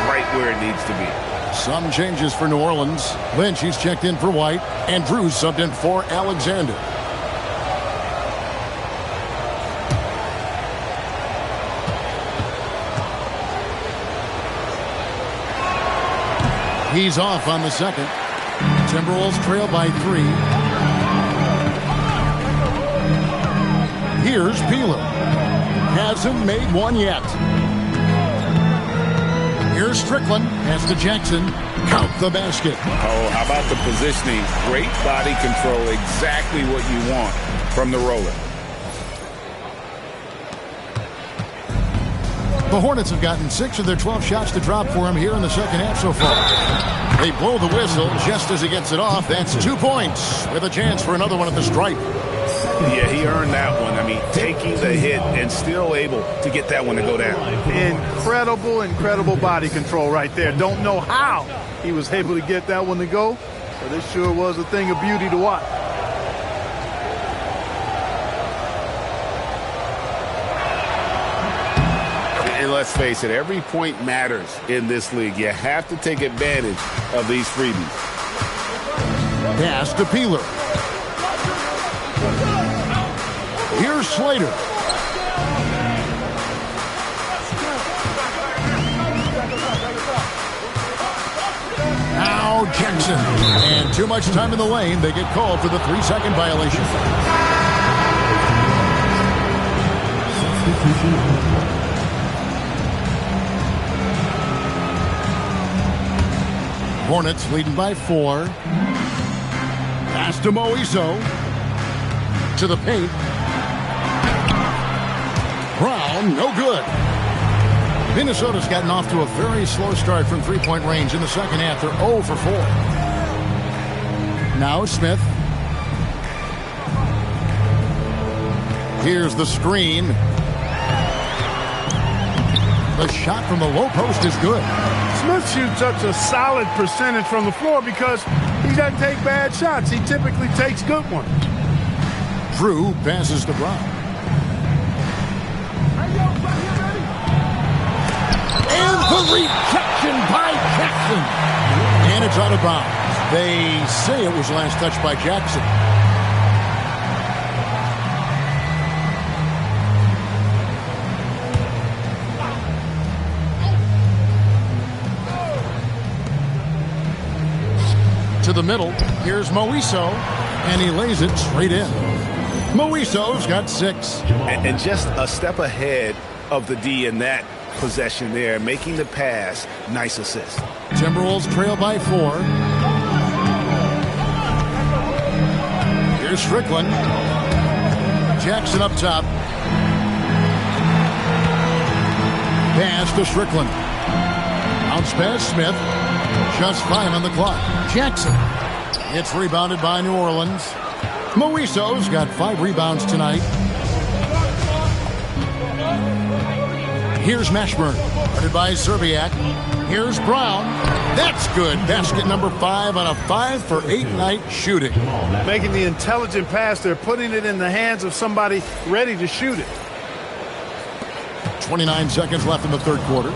right where it needs to be. Some changes for New Orleans. Lynch, he's checked in for White, and Drew subbed in for Alexander. He's off on the second. Timberwolves trail by 3. Here's Peeler. Hasn't made one yet. Here's Strickland. Pass to Jackson. Count the basket. Oh, how about the positioning? Great body control. Exactly what you want from the roller. The Hornets have gotten 6 of their 12 shots to drop for him here in the second half so far. They blow the whistle just as he gets it off. That's 2 points with a chance for another one at the stripe. Yeah, he earned that one. I mean, taking the hit and still able to get that one to go down. Incredible body control right there. Don't know how he was able to get that one to go, but it sure was a thing of beauty to watch. And let's face it, every point matters in this league. You have to take advantage of these freebies. Pass to Peeler. Here's Slater. Now Jackson. And too much time in the lane. They get called for the 3-second violation. Hornets leading by 4. Pass to Moiso. To the paint. Brown, no good. Minnesota's gotten off to a very slow start from 3-point range in the second half. They're 0 for 4. Now Smith. Here's the screen. The shot from the low post is good. Smith shoots such a solid percentage from the floor because he doesn't take bad shots. He typically takes good ones. Drew passes to Brown. And the rejection by Jackson. And it's out of bounds. They say it was last touched by Jackson. To the middle. Here's Moiso. And he lays it straight in. Moiso's got 6. And just a step ahead of the D in that possession there, making the pass. Nice assist. Timberwolves trail by 4. Here's Strickland. Jackson up top. Pass to Strickland. Bounce pass Smith. Just 5 on the clock. Jackson. It's rebounded by New Orleans. Moiso's got 5 rebounds tonight. Here's Mashburn, guarded by Serbiak. Here's Brown. That's good. Basket number 5 on a 5-for-8 night shooting. Making the intelligent pass there, putting it in the hands of somebody ready to shoot it. 29 seconds left in the third quarter.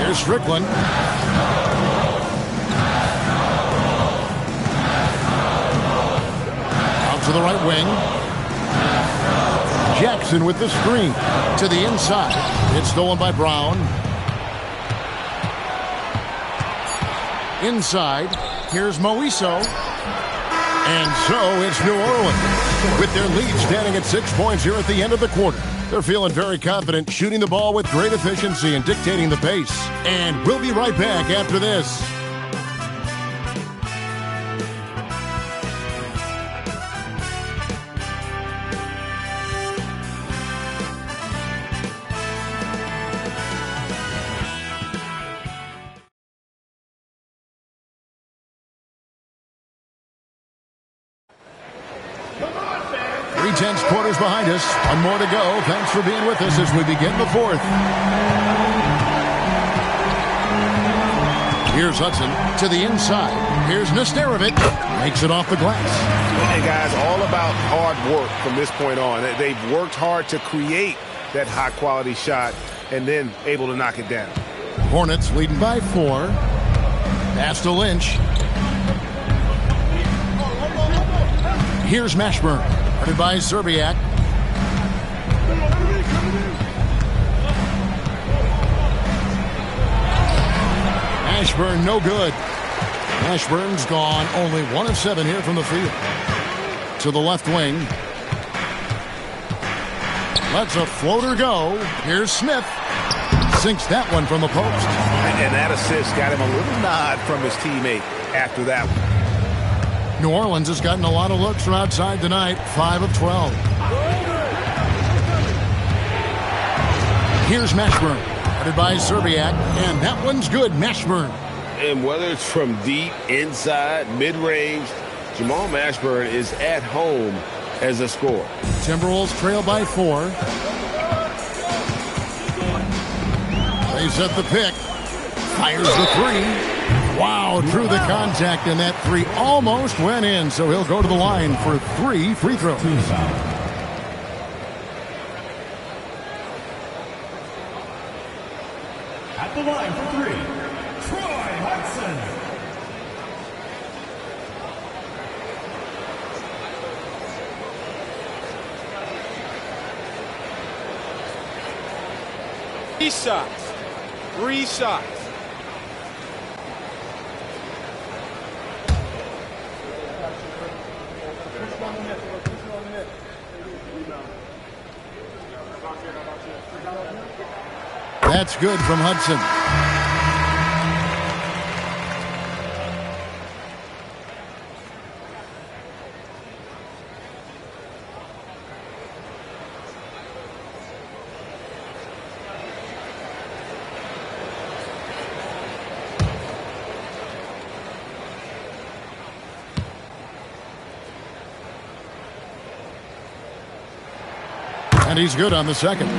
Here's Strickland. Out to the right wing. Jackson with the screen to the inside. It's stolen by Brown. Inside, here's Moiso. And so it's New Orleans with their lead standing at 6 points here at the end of the quarter. They're feeling very confident, shooting the ball with great efficiency and dictating the pace. And we'll be right back after this. Tense quarters behind us. One more to go. Thanks for being with us as we begin the fourth. Here's Hudson to the inside. Here's Nesterovic. Makes it off the glass. Hey, guys, all about hard work from this point on. They've worked hard to create that high-quality shot and then able to knock it down. Hornets leading by 4. Pass to Lynch. Here's Mashburn. Guarded by Serbiak. Mashburn no good. Mashburn's gone only 1 of 7 here from the field. To the left wing. Lets a floater go. Here's Smith. Sinks that one from the post. And that assist got him a little nod from his teammate after that one. New Orleans has gotten a lot of looks from outside tonight, 5 of 12. Here's Mashburn, guarded by Serbiak, and that one's good, Mashburn. And whether it's from deep, inside, mid-range, Jamal Mashburn is at home as a scorer. Timberwolves trail by 4. They set the pick. Fires the 3. Wow, through the contact, and that 3 almost went in, so he'll go to the line for 3 free throws. At the line for 3, Troy Hudson. Three shots. That's good from Hudson. And he's good on the second.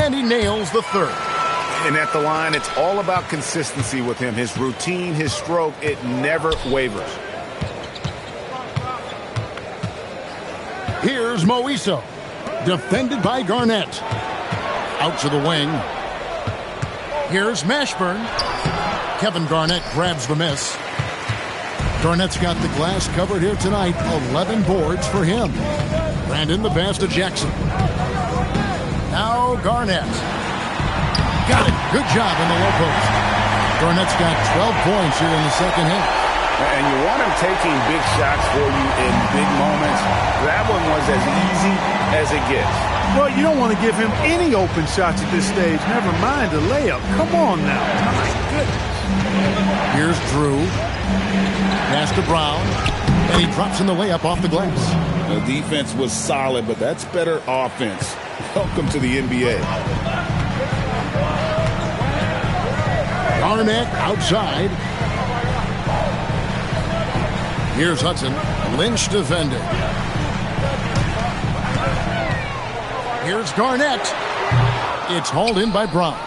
And he nails the third. And at the line, it's all about consistency with him. His routine, his stroke, it never wavers. Here's Moiso. Defended by Garnett. Out to the wing. Here's Mashburn. Kevin Garnett grabs the miss. Garnett's got the glass covered here tonight. 11 boards for him. Brandon the pass to Jackson. Now Garnett. Got it. Good job in the low post. Garnett's got 12 points here in the second half. And you want him taking big shots for you in big moments. That one was as easy as it gets. Well, you don't want to give him any open shots at this stage. Never mind a layup. Come on now. My goodness. Here's Drew. Pass to Brown. And he drops in the layup off the glass. The defense was solid, but that's better offense. Welcome to the NBA. Garnett outside. Here's Hudson. Lynch defending. Here's Garnett. It's hauled in by Brown.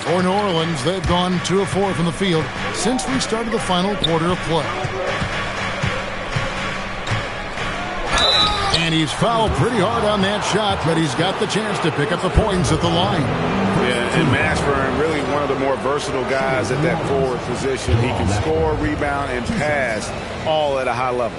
For New Orleans, they've gone 2 of 4 from the field since we started the final quarter of play. And he's fouled pretty hard on that shot, but he's got the chance to pick up the points at the line. Yeah, and Mashburn, really one of the more versatile guys at that forward position. He can score, rebound, and pass all at a high level.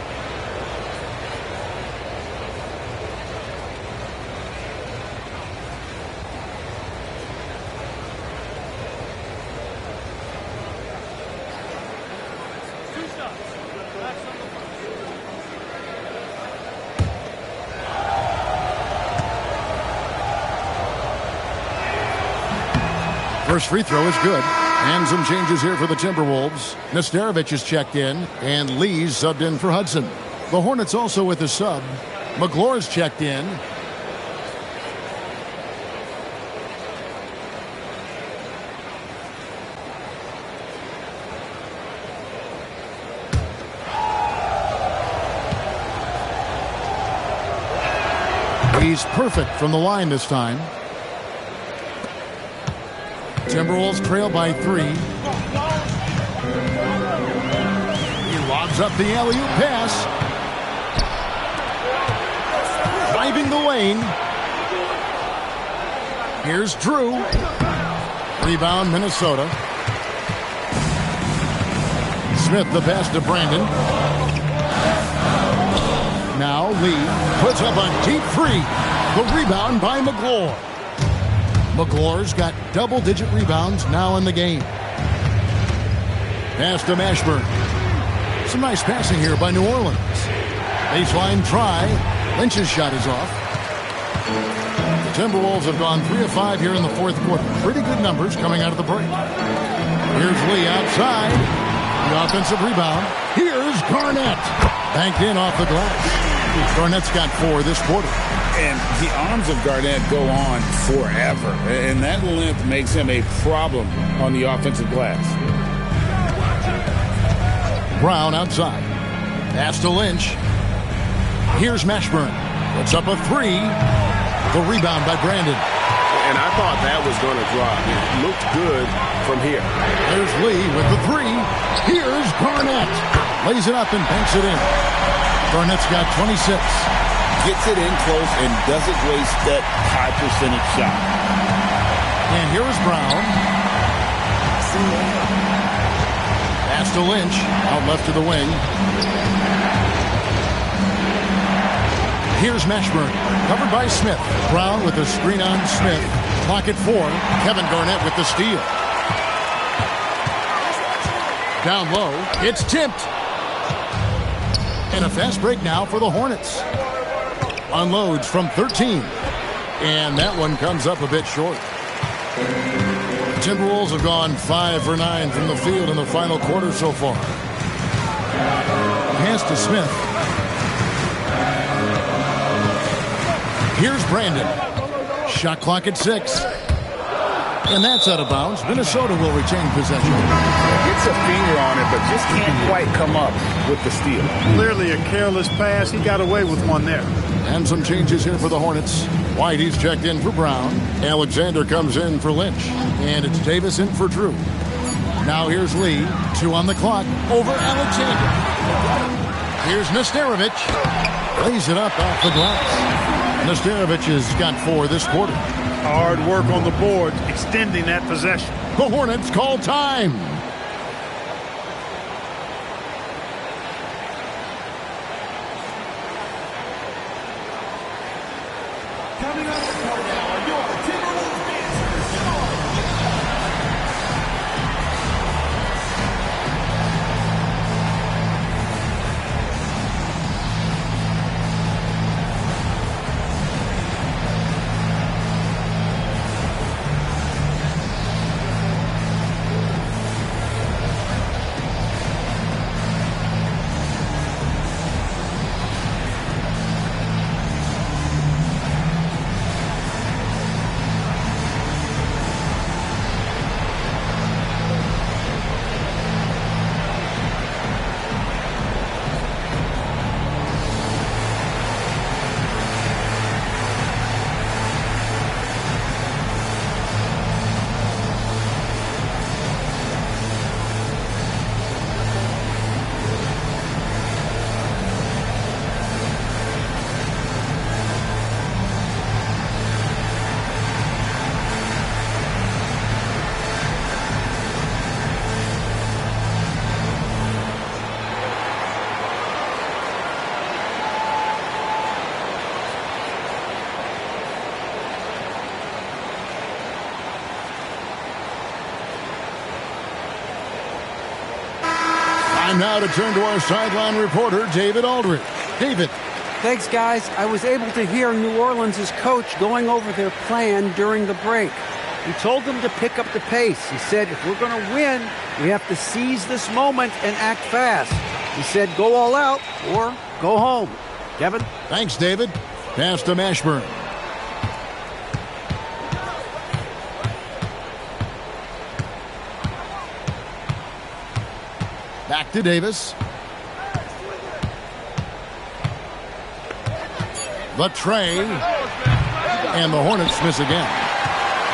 First free throw is good. And some changes here for the Timberwolves. Nesterovic is checked in, and Lee's subbed in for Hudson. The Hornets also with a sub. McGlore's checked in. He's perfect from the line this time. Timberwolves trail by 3. He lobs up the alley-oop pass. Driving the lane. Here's Drew. Rebound, Minnesota. Smith the pass to Brandon. Now Lee puts up a deep 3. The rebound by McGlore. McGlore's got double-digit rebounds now in the game. Pass to Mashburn. Some nice passing here by New Orleans. Baseline try. Lynch's shot is off. The Timberwolves have gone 3 of 5 here in the fourth quarter. Pretty good numbers coming out of the break. Here's Lee outside. The offensive rebound. Here's Garnett. Banked in off the glass. Garnett's got 4 this quarter. And the arms of Garnett go on forever. And that length makes him a problem on the offensive glass. Brown outside. Pass to Lynch. Here's Mashburn. Puts up a 3. The rebound by Brandon. And I thought that was going to drop. It looked good from here. There's Lee with the 3. Here's Garnett. Lays it up and banks it in. Garnett's got 26. Gets it in close and doesn't waste that high percentage shot. And here's Brown. Pass to Lynch. Out left to the wing. Here's Mashburn. Covered by Smith. Brown with the screen on Smith. Clock at 4. Kevin Garnett with the steal. Down low. It's tipped. And a fast break now for the Hornets. Unloads from 13. And that one comes up a bit short. The Timberwolves have gone 5 for 9 from the field in the final quarter so far. Pass to Smith. Here's Brandon. Shot clock at 6. And that's out of bounds. Minnesota will retain possession. Gets a finger on it, but just can't quite come up with the steal. Clearly a careless pass. He got away with one there. And some changes here for the Hornets. White, he's checked in for Brown. Alexander comes in for Lynch. And it's Davis in for Drew. Now here's Lee. 2 on the clock. Over Alexander. Here's Nesterovic. Lays it up off the glass. Nesterovic has got 4 this quarter. Hard work on the board, extending that possession. The Hornets call time. Coming on the court now are your Timberwolves dancers. Come on. Time now to turn to our sideline reporter, David Aldridge. David. Thanks, guys. I was able to hear New Orleans' coach going over their plan during the break. He told them to pick up the pace. He said, if we're going to win, we have to seize this moment and act fast. He said, go all out or go home. Kevin? Thanks, David. Pass to Mashburn. Back to Davis. The tray. And the Hornets miss again.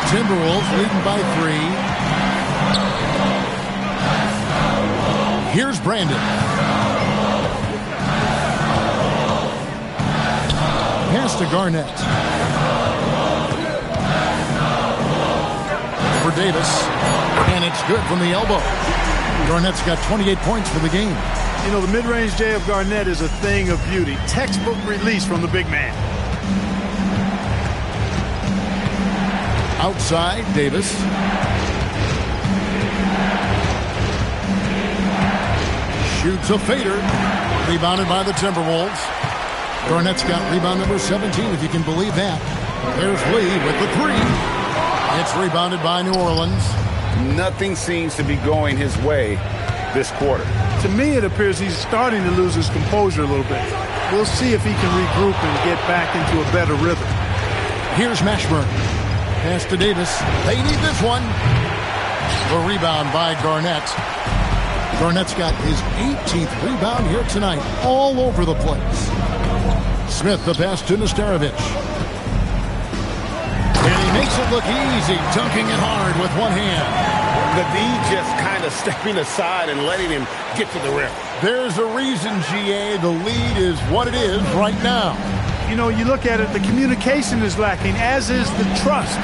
Timberwolves leading by 3. Here's Brandon. Pass to Garnett. For Davis. And it's good from the elbow. Garnett's got 28 points for the game. You know, the mid-range J of Garnett is a thing of beauty. Textbook release from the big man. Outside, Davis. Shoots a fader. Rebounded by the Timberwolves. Garnett's got rebound number 17, if you can believe that. There's Lee with the 3. It's rebounded by New Orleans. Nothing seems to be going his way this quarter. To me, it appears he's starting to lose his composure a little bit. We'll see if he can regroup and get back into a better rhythm. Here's Mashburn. Pass to Davis. They need this one. The rebound by Garnett. Garnett's got his 18th rebound here tonight. All over the place. Smith, the pass to Nesterovic. And he makes it look easy, dunking it hard with one hand. The D just kind of stepping aside and letting him get to the rim. There's a reason, GA, the lead is what it is right now. You know, you look at it, the communication is lacking, as is the trust.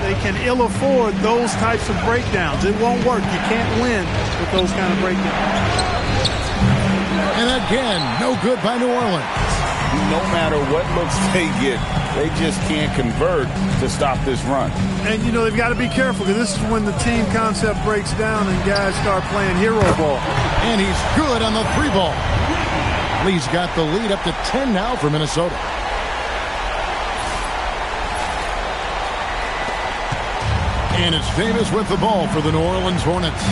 They can ill afford those types of breakdowns. It won't work. You can't win with those kind of breakdowns. And again, no good by New Orleans. No matter what looks they get, they just can't convert to stop this run. And, you know, they've got to be careful because this is when the team concept breaks down and guys start playing hero ball. And he's good on the 3 ball. Lee's got the lead up to 10 now for Minnesota. And it's Davis with the ball for the New Orleans Hornets.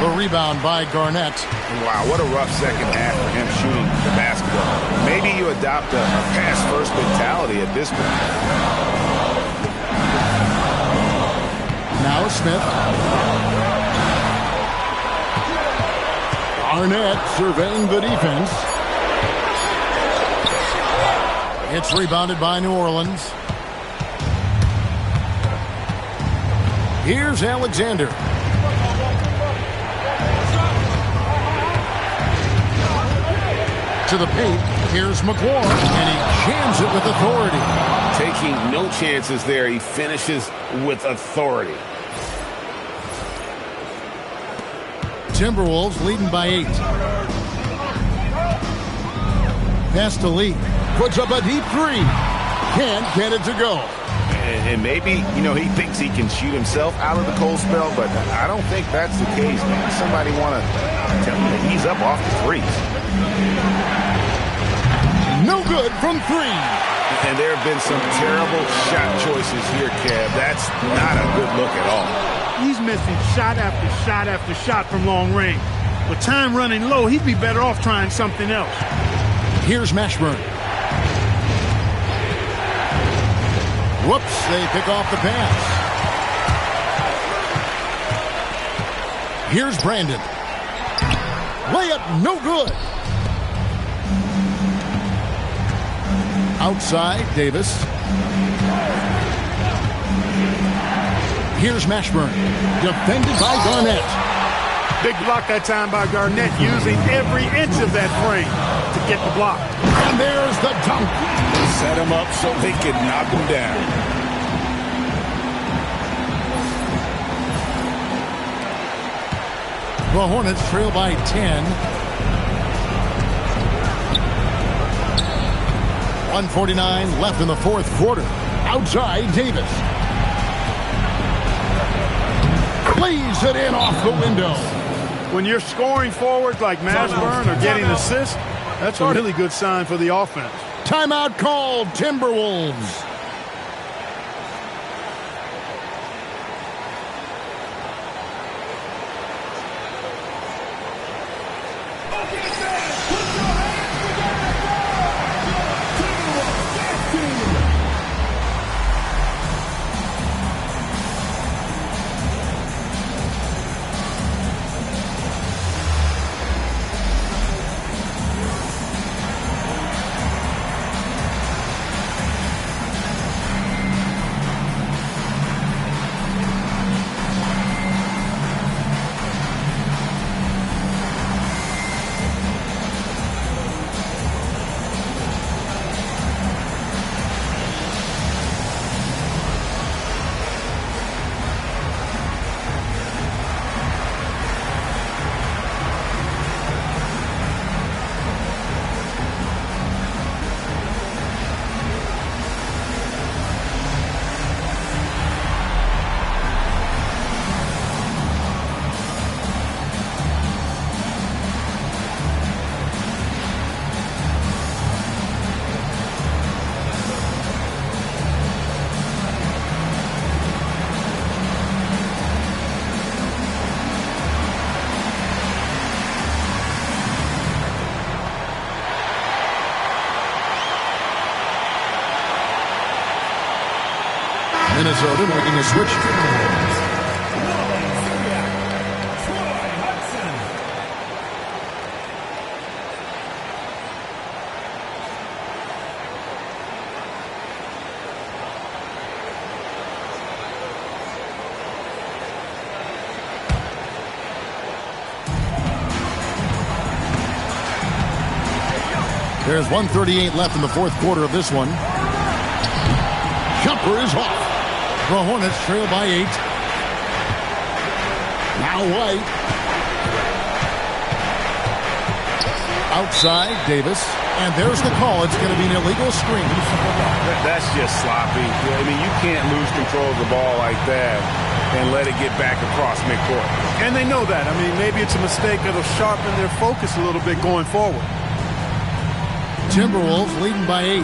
The rebound by Garnett. Wow, what a rough second half for him shooting the basketball. Maybe you adopt a pass-first mentality at this point. Now Smith. Garnett surveying the defense. It's rebounded by New Orleans. Here's Alexander. To the paint. Here's McLaurin, and he jams it with authority. Taking no chances there. He finishes with authority. Timberwolves leading by 8. Pass to Lee. Puts up a deep 3. Can't get it to go. And maybe, you know, he thinks he can shoot himself out of the cold spell, but I don't think that's the case, man. Somebody want to tell him that he's up off the threes. No good from 3. And there have been some terrible shot choices here, Kev. That's not a good look at all. He's missing shot after shot after shot from long range. With time running low, he'd be better off trying something else. Here's Mashburn. Whoops, they pick off the pass. Here's Brandon. Layup, no good. Outside, Davis. Here's Mashburn. Defended by Garnett. Big block that time by Garnett, using every inch of that frame to get the block. And there's the dunk. Set him up so they could knock him down. The Hornets trail by 10. 1:49 left in the fourth quarter. Outside, Davis. Lays it in off the window. When you're scoring forwards like Mashburn or getting assists, that's a really good sign for the offense. Timeout called, Timberwolves. Minnesota making a switch. There's 1:38 left in the fourth quarter of this one. Jumper is off. The Hornets trail by 8. Now White. Outside, Davis. And there's the call. It's going to be an illegal screen. That's just sloppy. I mean, you can't lose control of the ball like that and let it get back across midcourt. And they know that. I mean, maybe it's a mistake that'll sharpen their focus a little bit going forward. Timberwolves leading by 8.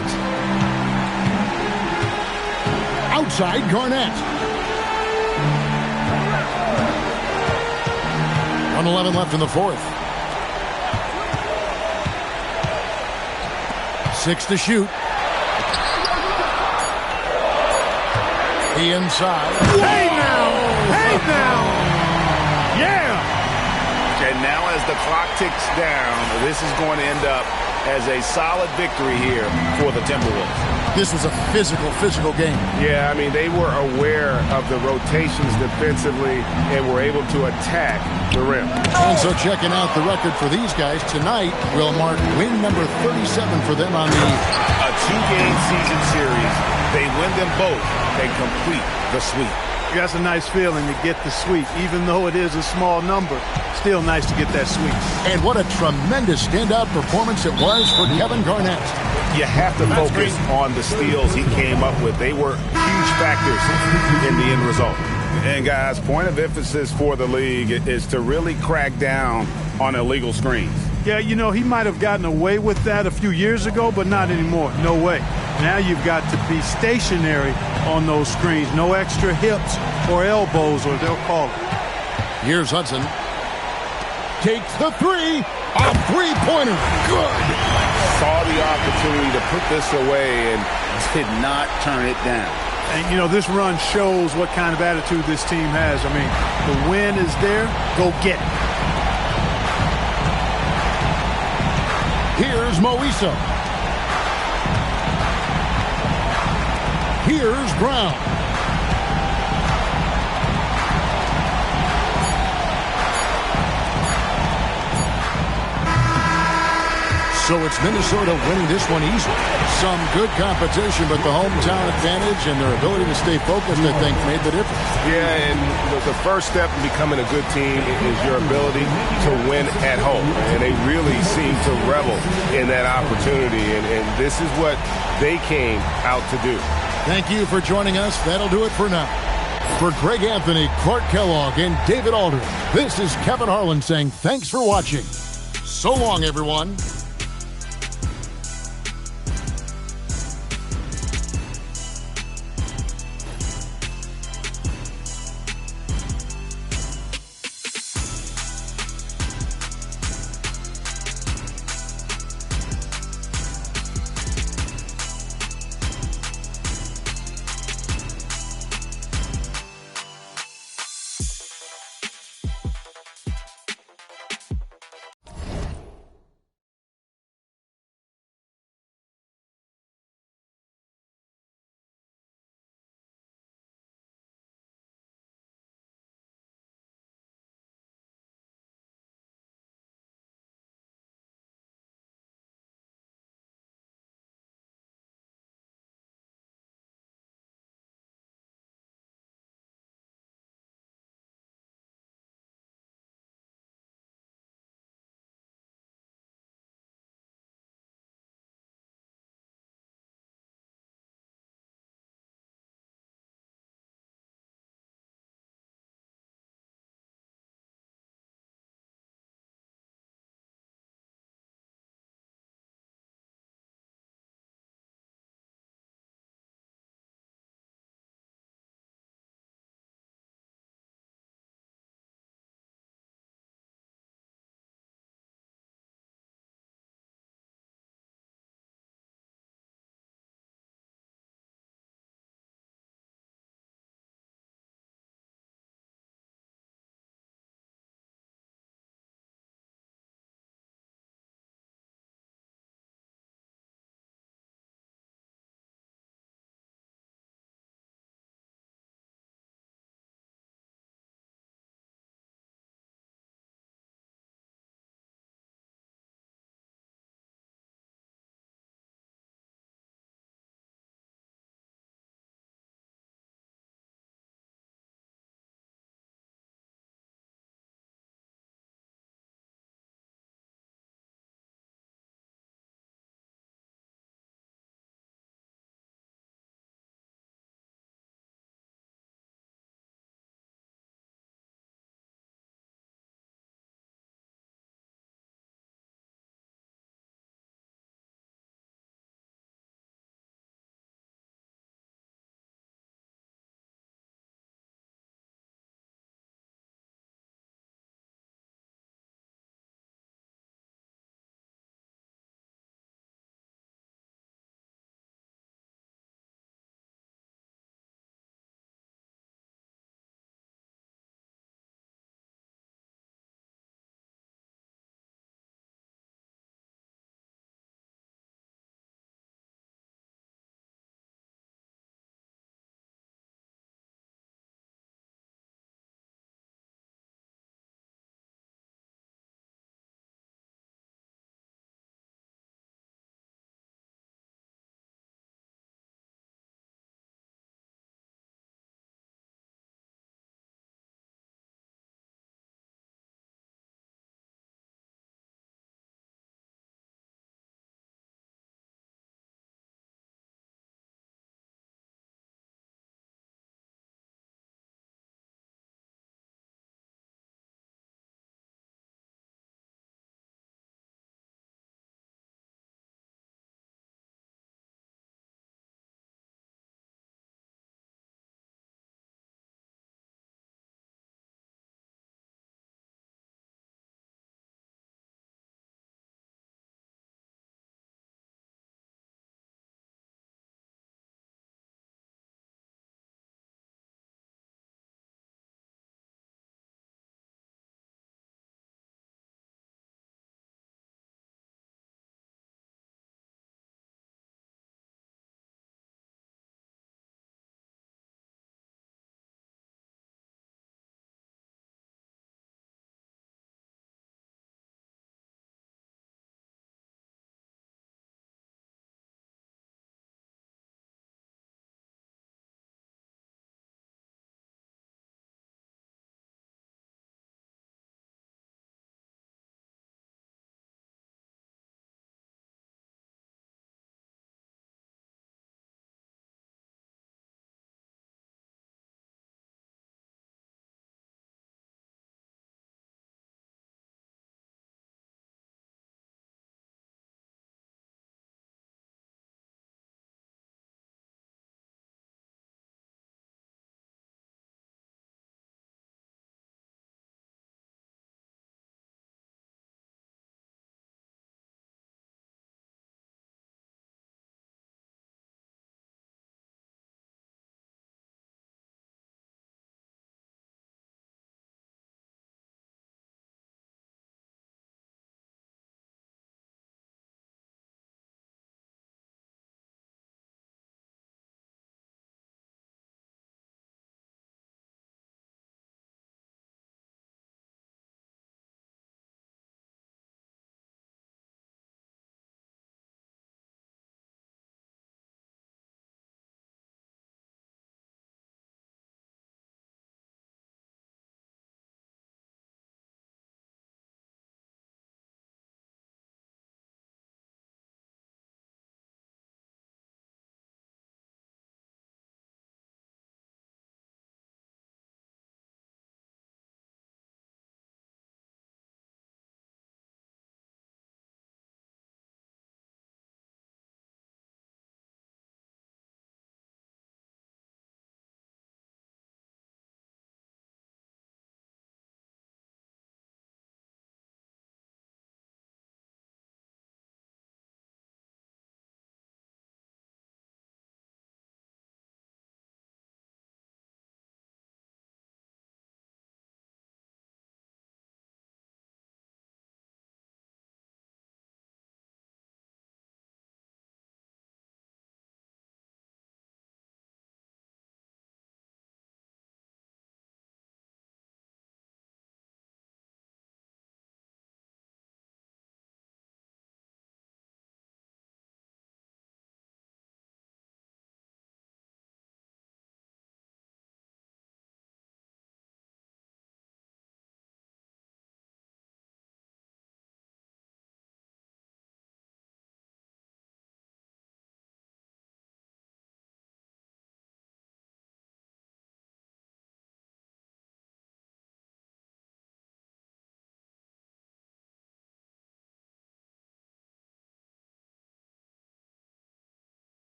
Outside, Garnett. 1:11 left in the fourth. 6 to shoot. The inside. Hey now! Hey now! Yeah! And now as the clock ticks down, this is going to end up as a solid victory here for the Timberwolves. This was a physical game. Yeah, I mean, they were aware of the rotations defensively and were able to attack the rim. And so checking out the record for these guys tonight will mark win number 37 for them on a 2-game season series. They win them both. They complete the sweep. That's a nice feeling to get the sweep. Even though it is a small number, still nice to get that sweep. And what a tremendous standout performance it was for Kevin Garnett. You have to focus on the steals he came up with. They were huge factors in the end result. And guys, point of emphasis for the league is to really crack down on illegal screens. Yeah, you know, he might have gotten away with that a few years ago, but not anymore. No way. Now you've got to be stationary on those screens. No extra hips or elbows, or they'll call it. Here's Hudson. Takes the three. A three-pointer. Good. Saw the opportunity to put this away and did not turn it down. And, you know, this run shows what kind of attitude this team has. I mean, the win is there. Go get it. Here's Moiso. Here's Brown. So it's Minnesota winning this one easily. Some good competition, but the hometown advantage and their ability to stay focused, I think, made the difference. Yeah, and the first step in becoming a good team is your ability to win at home. And they really seem to revel in that opportunity. And this is what they came out to do. Thank you for joining us. That'll do it for now. For Greg Anthony, Clark Kellogg, and David Alder, this is Kevin Harlan saying thanks for watching. So long, everyone.